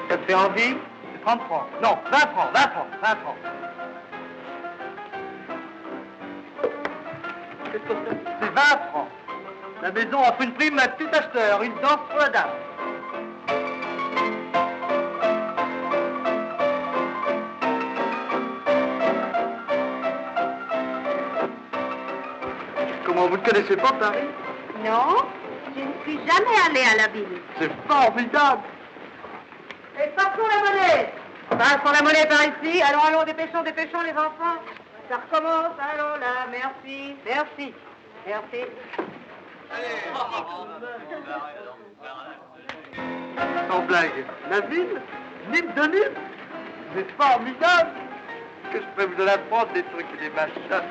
Ça te fait envie? C'est 30 francs. Non, 20 francs, 20 francs, 20 francs. Qu'est-ce que c'est? C'est 20 francs. La maison offre une prime à tout acheteur, une danse pour la dame. Comment, vous ne connaissez pas Paris? Non, je ne suis jamais allée à la ville. C'est formidable. Et passons la monnaie. Passons la monnaie par ici. Allons, dépêchons les enfants. Ça recommence, allons là, merci. Sans blague, la ville, Nîmes de Nîmes, c'est formidable. Que je peux vous en apprendre des trucs et des machins.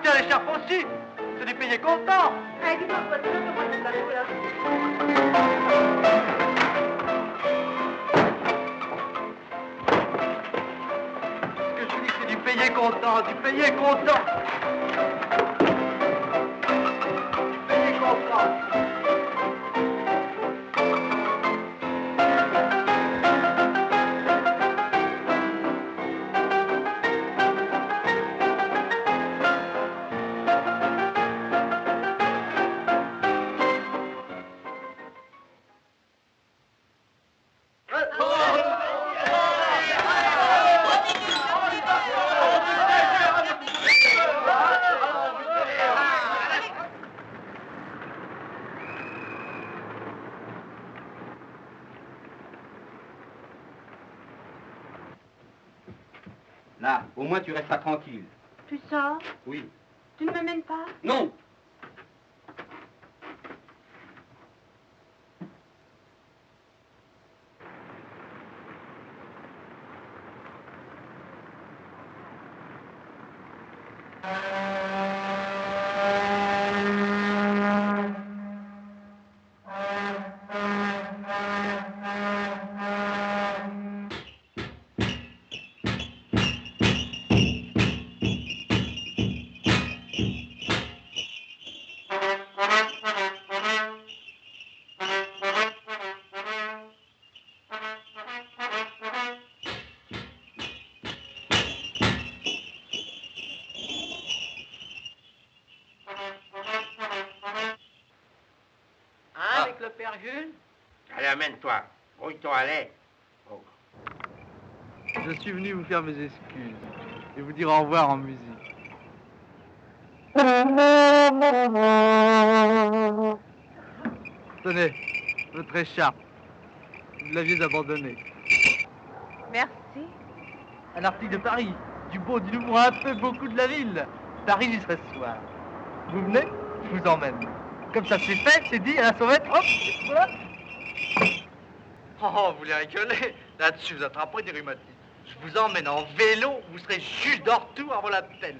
tiens, l'écharpe aussi. C'est du payé content. Allez, dis-moi, quoi, tu veux que moi je t'avoue, là? Ce que je dis, c'est du payé content, du payé content. Payé content. Là, au moins tu resteras tranquille. Tu sors? Oui. Tu ne m'amènes pas? Non. Avec le père Jules? Allez, amène-toi. Brouille-toi, allez. Oh. Je suis venu vous faire mes excuses et vous dire au revoir en musique. Tenez, votre écharpe. Vous l'aviez abandonnée. Merci. Un article de Paris, du beau, du nouveau, un peu beaucoup de la ville. Paris, j'y serai ce soir. Vous venez? Je vous emmène. Comme ça, c'est fait, c'est dit, à la sauvette, hop, voilà. Oh, vous les rigolez. Là-dessus, vous attraperez des rhumatismes. Je vous emmène en vélo, vous serez juge d'Ortour avant la peine.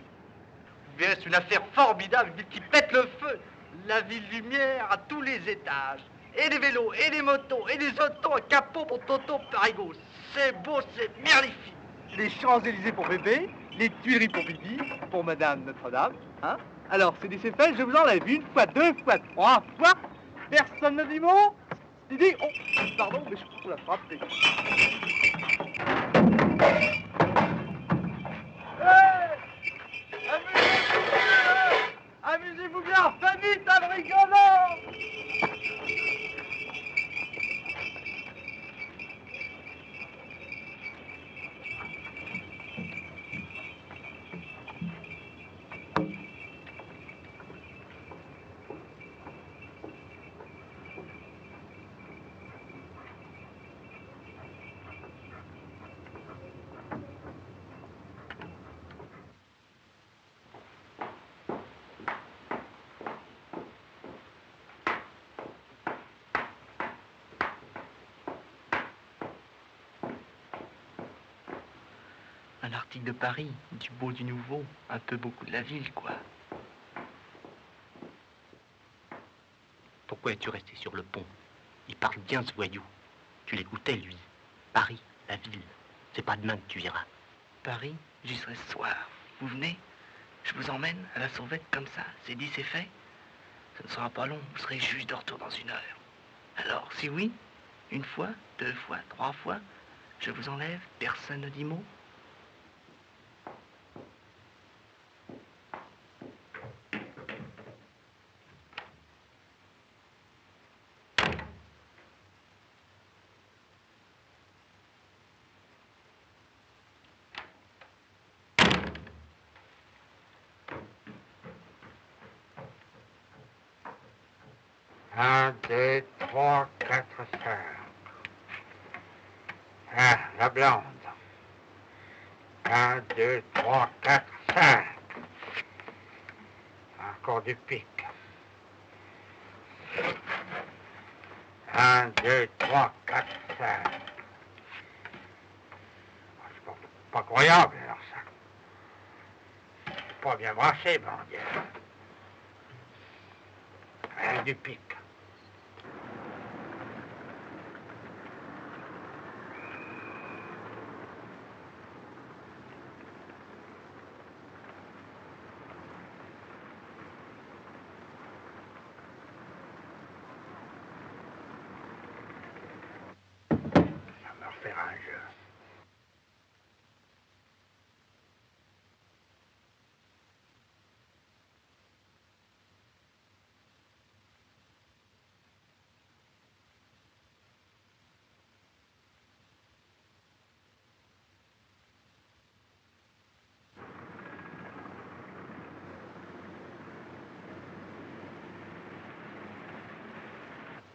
Vous verrez, c'est une affaire formidable, une ville qui pète le feu. La ville lumière à tous les étages. Et les vélos, et les motos, et les autos à capot pour Toto Parigo. C'est beau, c'est magnifique. Les Champs-Élysées pour bébé, les Tuileries pour Bibi, pour Madame Notre-Dame, hein. Alors, c'est dit, c'est fait, je vous enlève une fois, deux fois, trois fois. Personne ne dit mot. C'est dit, oh, pardon, mais je peux la frapper. Hey, amusez-vous bien, faites vite, en rigolant. Un article de Paris, du beau, du nouveau, un peu beaucoup de la ville, quoi. Pourquoi es-tu resté sur le pont? Il parle bien, ce voyou. Tu l'écoutais, lui. Paris, la ville. C'est pas demain que tu iras. Paris, j'y serai ce soir. Vous venez? Je vous emmène à la sauvette comme ça. C'est dit, c'est fait. Ça ne sera pas long. Vous serez juge de retour dans 1 heure. Alors, si oui, 1 fois, 2 fois, 3 fois, je vous enlève, personne ne dit mot. Un, deux, trois, quatre, cinq. Ah, la blonde. 1, 2, 3, 4, 5. Encore du pic. 1, 2, 3, 4, 5. C'est pas croyable, alors ça. pas bien branché, bon Dieu. Rien du pic. Ça me refait un jeu.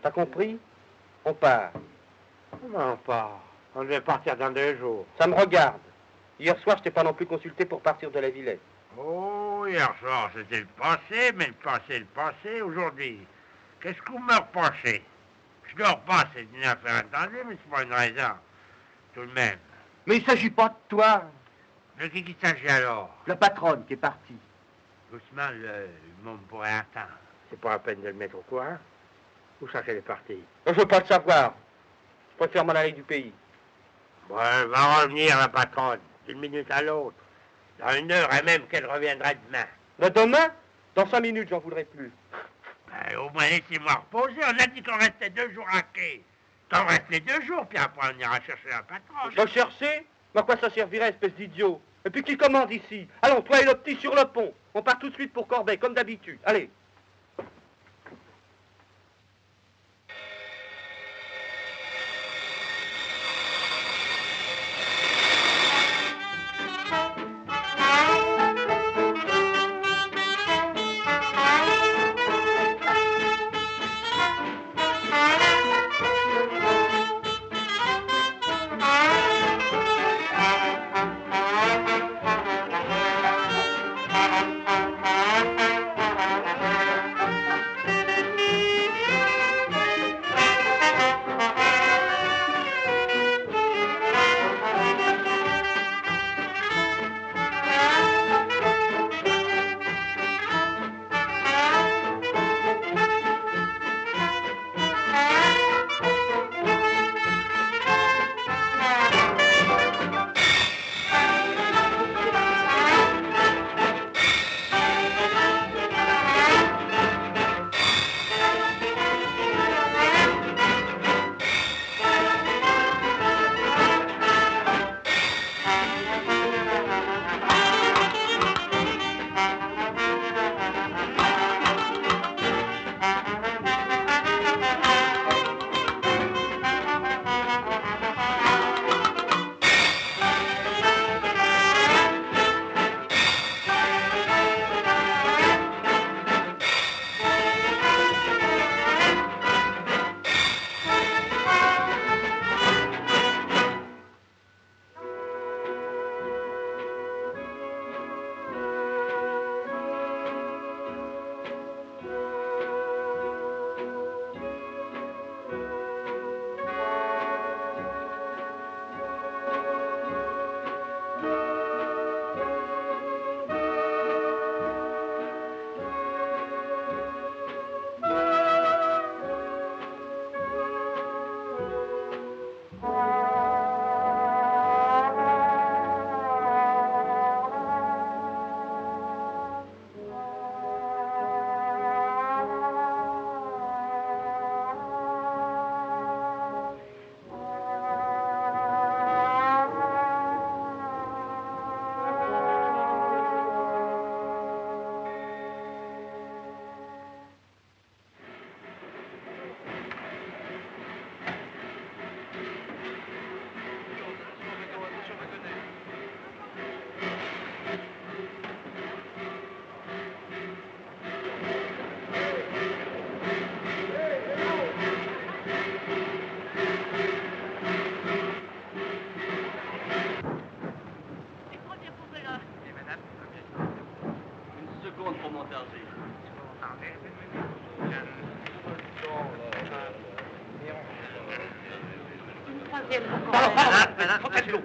T'as compris? On part. Comment pas? On devait partir dans 2 jours. Ça me regarde. Hier soir, je t'ai pas non plus consulté pour partir de la Villette. Oh, hier soir, c'était le passé, mais le passé, aujourd'hui. Qu'est-ce que vous me reprochez? Je dors pas, c'est une affaire intendue, mais c'est pas une raison. Tout de même. Mais il s'agit pas de toi. De qui qu'il s'agit alors? La patronne qui est partie. Doucement, le monde pourrait attendre. C'est pas la peine de le mettre au courant. Où ça qu'elle est partie? Je veux pas le savoir. Je préfère m'en aller du pays. Bon, elle va revenir, la patronne, d'une minute à l'autre. Dans 1 heure, et même qu'elle reviendra demain. De demain? Dans 5 minutes, j'en voudrais plus. Ben, au moins, laissez-moi reposer. On a dit qu'on restait 2 jours à quai. T'en restes les 2 jours, puis après, on ira chercher la patronne. Je chercher? Mais à quoi ça servirait, espèce d'idiot? Et puis qui commande ici? Allons, toi et le petit sur le pont. On part tout de suite pour Corbeil, comme d'habitude. Allez.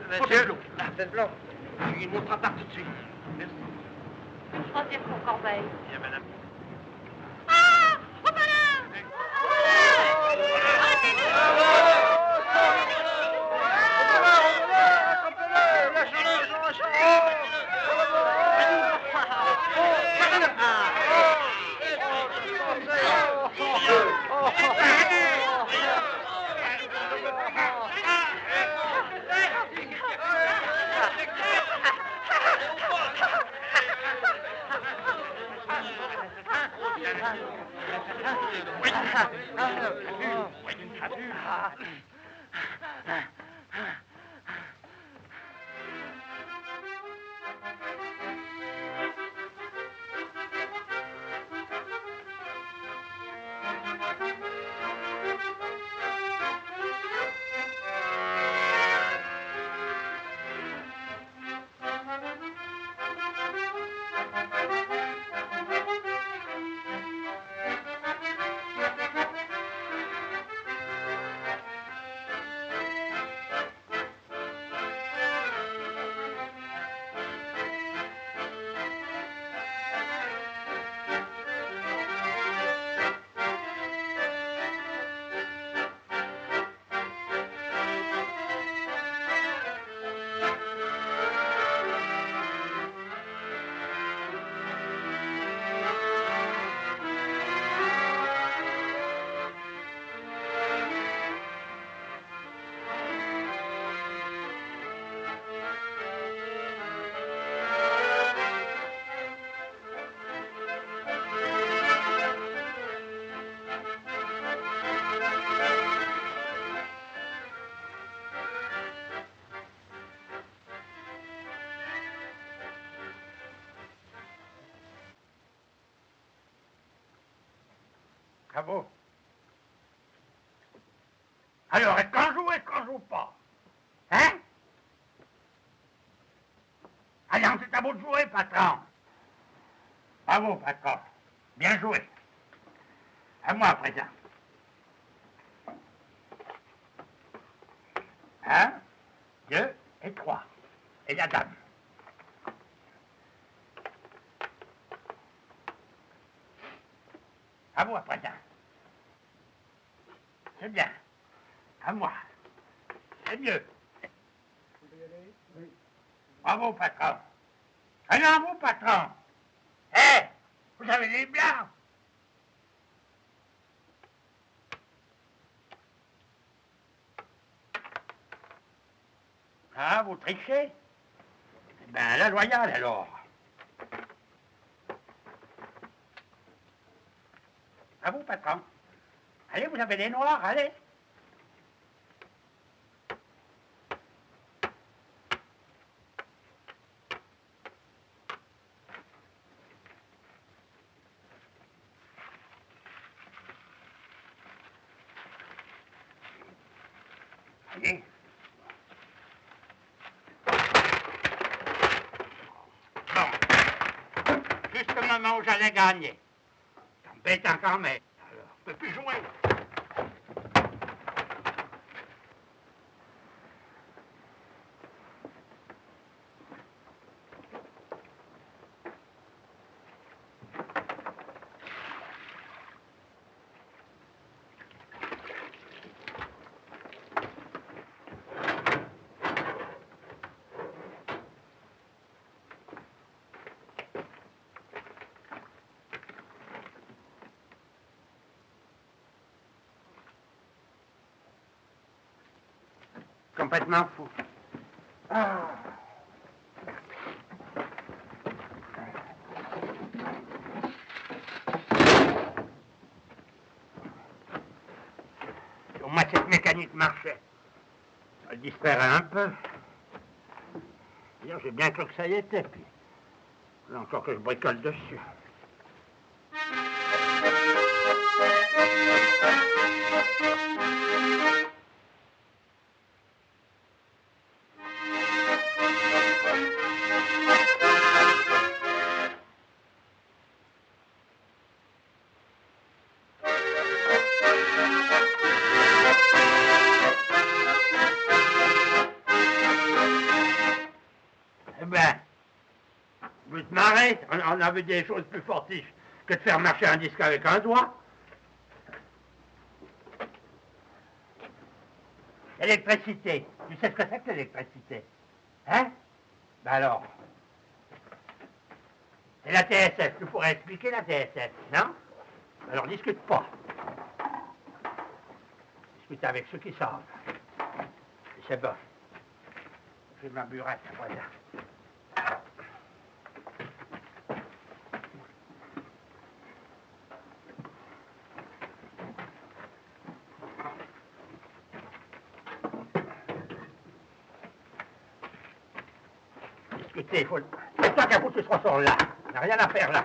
Monsieur, Il ne montera pas tout de suite. Merci. croisière pour Corbeil. Bien, madame. Ah! Oh, malin! Bravo. Alors, est-ce qu'on joue ou est-ce qu'on joue pas? Hein? Allez, c'est à vous de jouer, patron. Bravo, patron. Bien joué. À moi, à présent. 1, 2 et 3. Et la dame. À vous, à présent. C'est bien. À moi. C'est mieux. Bravo, patron. Alors, à vous, patron. Hé, vous avez des blancs. Ah, vous trichez? Eh ben, la loyale, alors. À vous, patron. Allez, vous avez des noirs, allez. Allez. Bon. Juste au moment où j'allais gagner. C'est embêtant quand même. Alors, je peux plus jouer. Complètement fou. Ah. Au moins cette mécanique marchait. Elle disparaît un peu. D'ailleurs, j'ai bien cru que ça y était, puis il faut encore que je bricole dessus. Eh ben, vous te marrez? Hein? On a vu des choses plus fortiches que de faire marcher un disque avec un doigt. L'électricité. Tu sais ce que c'est que l'électricité? Hein? Ben alors. C'est la TSF. Tu pourrais expliquer la TSF, non? Alors discute pas. Discute avec ceux qui savent. Et c'est bon. J'ai ma burette, voilà. Discuter, il faut... C'est toi qui as foutu ce ressort là. Il n'y a rien à faire là.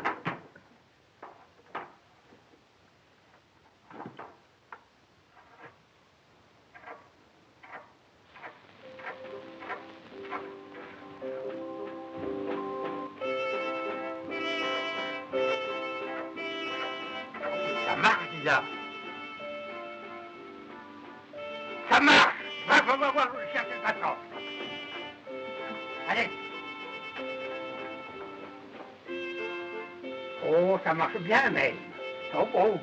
Ça marche, dis là. Ça marche. Va voir, je cherche le patron. Allez. Oh, ça marche bien, mais... Oh, bon.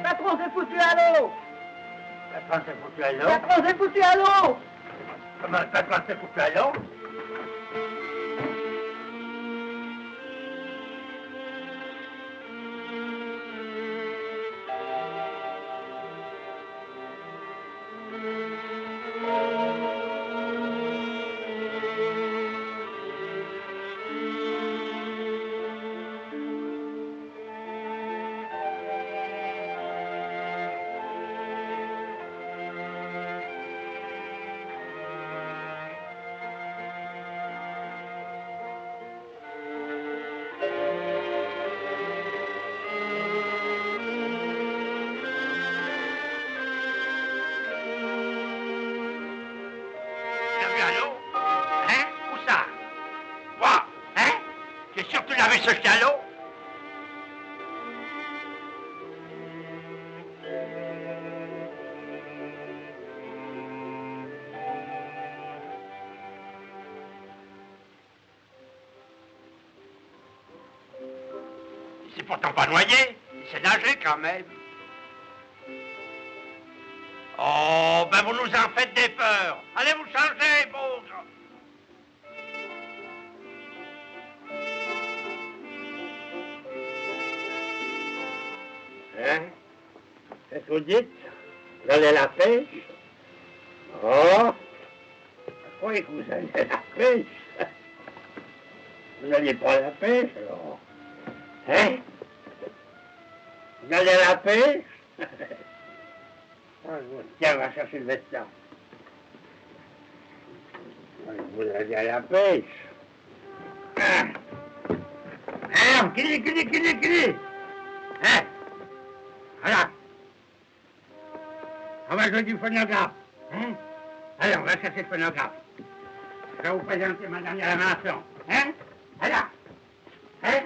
Patron, c'est foutu à l'eau! Patron, c'est foutu à l'eau. Patron, c'est foutu à l'eau! Comment le patron s'est foutu à l'eau? Ce chalot? Il s'est pourtant pas noyé. Il s'est nagé quand même. Oh, ben vous nous en faites des peurs. Allez vous changer, bougre. Hein? Qu'est-ce que vous dites? Vous allez à la pêche? Oh! Je croyais que vous alliez à la pêche. Vous n'alliez pas à la pêche, alors? Hein? Vous allez à la pêche? Tiens, on va chercher le veston. Vous allez à la pêche? Hein? Hein? Qui est? Hein? Voilà. On va jouer du phonographe. Hein? Allez, on va chercher le phonographe. Je vais vous présenter ma dernière invention. Hein? Alors. Hein?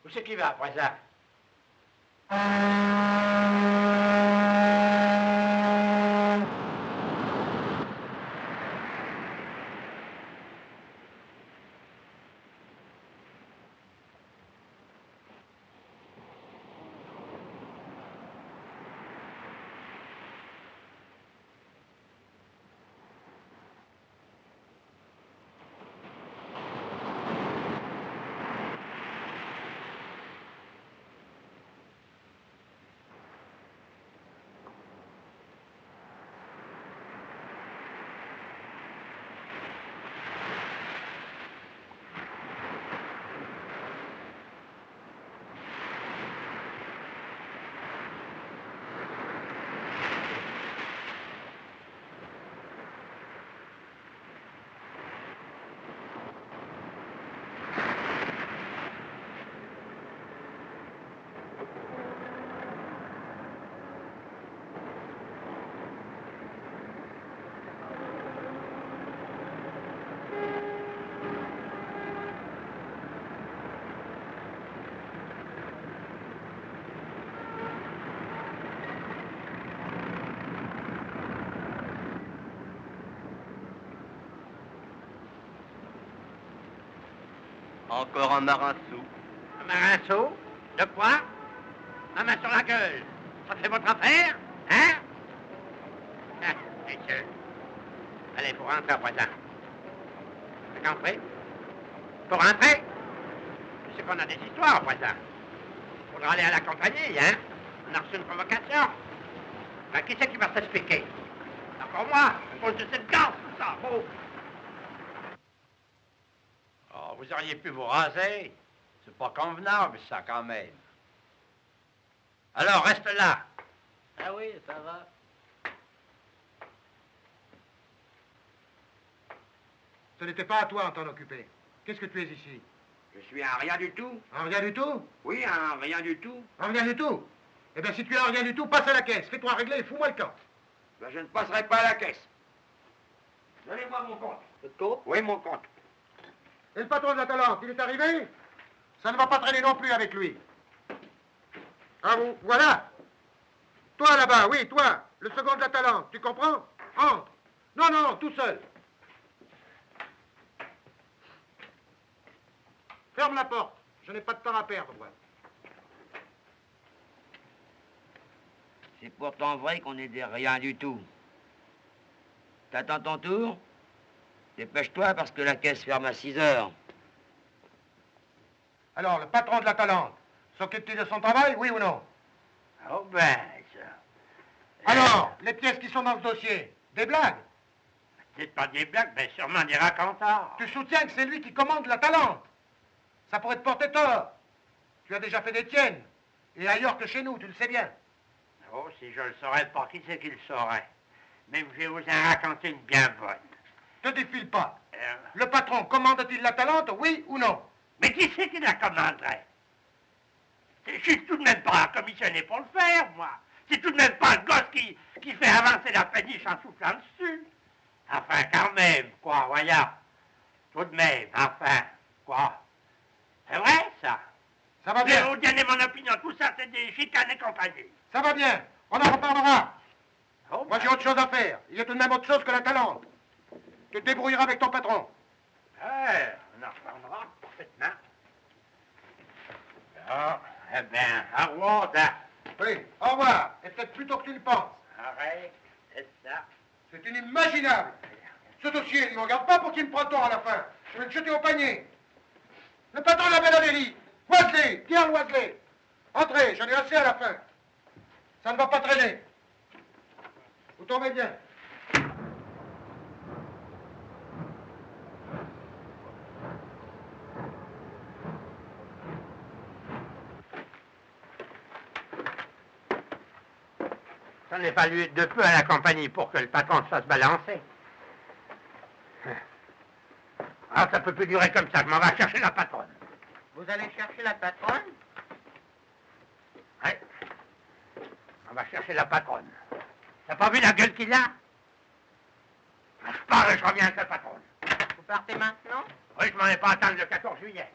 Où c'est qu'il va après ça? Encore un marin sous. Un marin saut? De quoi? Un main sur la gueule. Ça fait votre affaire? Hein? Ah, messieurs. Allez, pour rentrer à présent. C'est compris? Pour rentrer? C'est qu'on a des histoires à présent. Faudra aller à la compagnie, hein? On a reçu une convocation. Ben, qui c'est qui va s'expliquer? Encore moi, à cause de cette garce, tout ça. Oh. Oh, vous auriez pu vous raser. C'est pas convenable, ça, quand même. Alors, reste là. Ah oui, ça va. Ce n'était pas à toi de t'en occuper. Qu'est-ce que tu es ici? Je suis un rien du tout. Un rien du tout? Oui, un rien du tout. Un rien du tout? Eh bien, si tu es un rien du tout, passe à la caisse. Fais-toi régler et fous-moi le camp. Ben, je ne passerai pas à la caisse. Donnez-moi mon compte. Votre compte? Oui, mon compte. Et le patron de la Talente, il est arrivé? Ça ne va pas traîner non plus avec lui. Ah, vous, voilà. Toi, là-bas, oui, toi, le second de la Talente, tu comprends? Entre. Non, non, tout seul. Ferme la porte. Je n'ai pas de temps à perdre, moi. C'est pourtant vrai qu'on est des rien du tout. T'attends ton tour? Dépêche-toi parce que la caisse ferme à 6 heures. Alors, le patron de la Talente, s'occupe-t-il de son travail, oui ou non? Oh ben, ça... Alors, les pièces qui sont dans ce dossier, des blagues? C'est pas des blagues, mais sûrement des racontars. Tu soutiens que c'est lui qui commande la Talente? Ça pourrait te porter tort. Tu as déjà fait des tiennes. Et ailleurs que chez nous, tu le sais bien. Oh, si je le saurais pas, qui c'est qui le saurait? Mais je vais vous en raconter une bien bonne. Te défile pas. Le patron commande-t-il la Talente, oui ou non? Mais qui c'est qui la commanderait? Je suis tout de même pas commissionné pour le faire, moi. C'est tout de même pas le gosse qui fait avancer la péniche en soufflant dessus. Enfin, quand même, quoi, voyons. Tout de même, enfin, quoi. C'est vrai, ça? Ça va bien. Vous donnez mon opinion, tout ça, c'est des chicanes et compagnie. Ça va bien. On en reparlera. Oh, Moi, j'ai autre chose à faire. Il y a tout de même autre chose que la Talente. Tu te débrouilleras avec ton patron. Ouais, on en reparlera parfaitement. Ah, eh bien, au revoir, Dan. Oui, au revoir. Et peut-être plus tôt que tu le penses. Arrête, c'est ça. C'est inimaginable. Ce dossier, il ne me regarde pas pour qu'il me prenne tort à la fin. Je vais le jeter au panier. Le patron de la Belle-Amélie. Oiselet, Pierre Oiselet. Entrez, j'en ai assez à la fin. Ça ne va pas traîner. Vous tombez bien. Ça n'est pas lieu de peu à la compagnie pour que le patron se fasse balancer. Ah, ça peut plus durer comme ça. Je m'en vais chercher la patronne. Vous allez chercher la patronne? Ouais. On va chercher la patronne. T'as pas vu la gueule qu'il a? Je pars et je reviens avec la patronne. Vous partez maintenant? Oui, je m'en ai pas attendu le 14 juillet.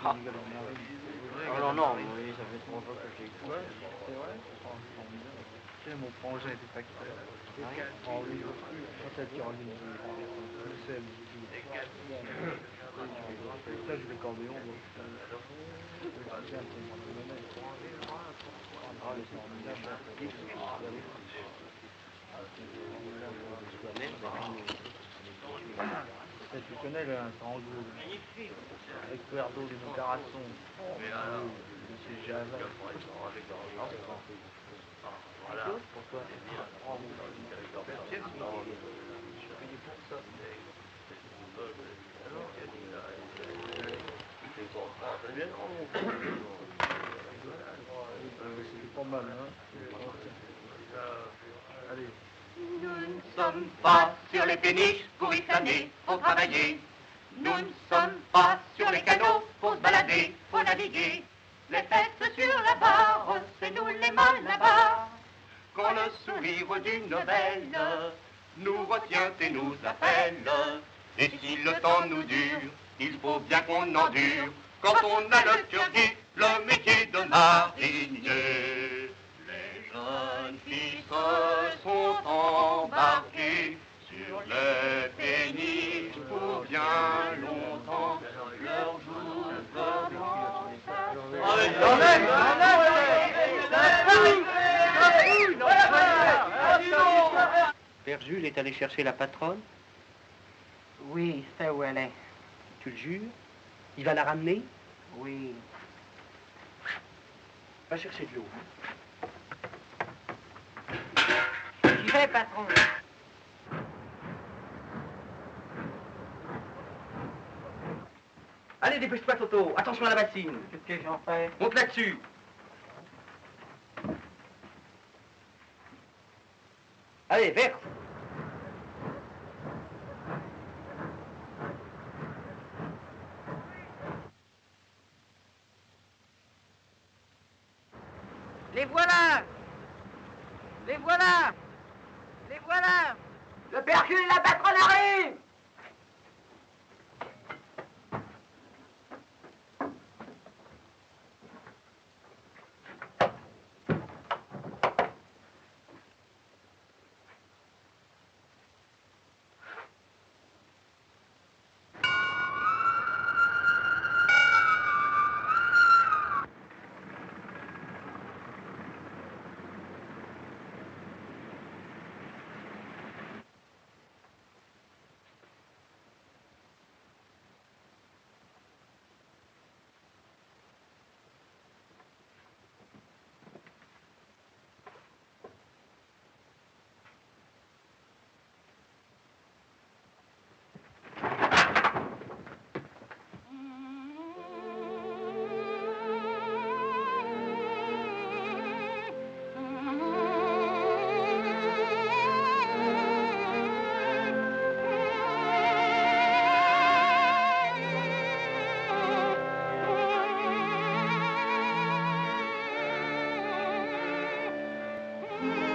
Ah. Oh non, non, oui, ça fait 3 fois que je l'écoute. Ouais, c'est vrai, formidable. Tu sais, mon frangin était facteur. En Ligue quand ça tire en ligne, je sais, ça, je l'accordéon, donc c'est un peu moins de monnaie. Ah, mais c'est formidable. Ça, tu connais le tango, avec Puerto de Corazon, c'est Java. Pourquoi? C'était pas mal, hein? Allez. Nous ne sommes pas sur les péniches pour y flâner, faut travailler. Nous ne sommes pas sur les canaux pour se balader, faut naviguer. Les fesses sur la barre, c'est nous les mâles là-bas. Quand le sourire d'une belle nous retient et nous appelle. Et si le temps nous dure, il faut bien qu'on endure. Quand on a le cœur gai, le métier de marinier. Les jeunes filles se sont embarquées sur les péniches pour bien longtemps. Leur jour commence à... Père Jules est allé chercher la patronne? Oui, c'est où elle est. Tu le jures? Il va la ramener? Oui. Va chercher de l'eau. J'y vais, patron. Allez, dépêche-toi, Toto. Attention à la bassine. Qu'est-ce que j'en fais? Monte là-dessus. Allez, verte. Les voilà! Les voilà! Les voilà! Le Hercule et la patronne arrivent! Mm-hmm.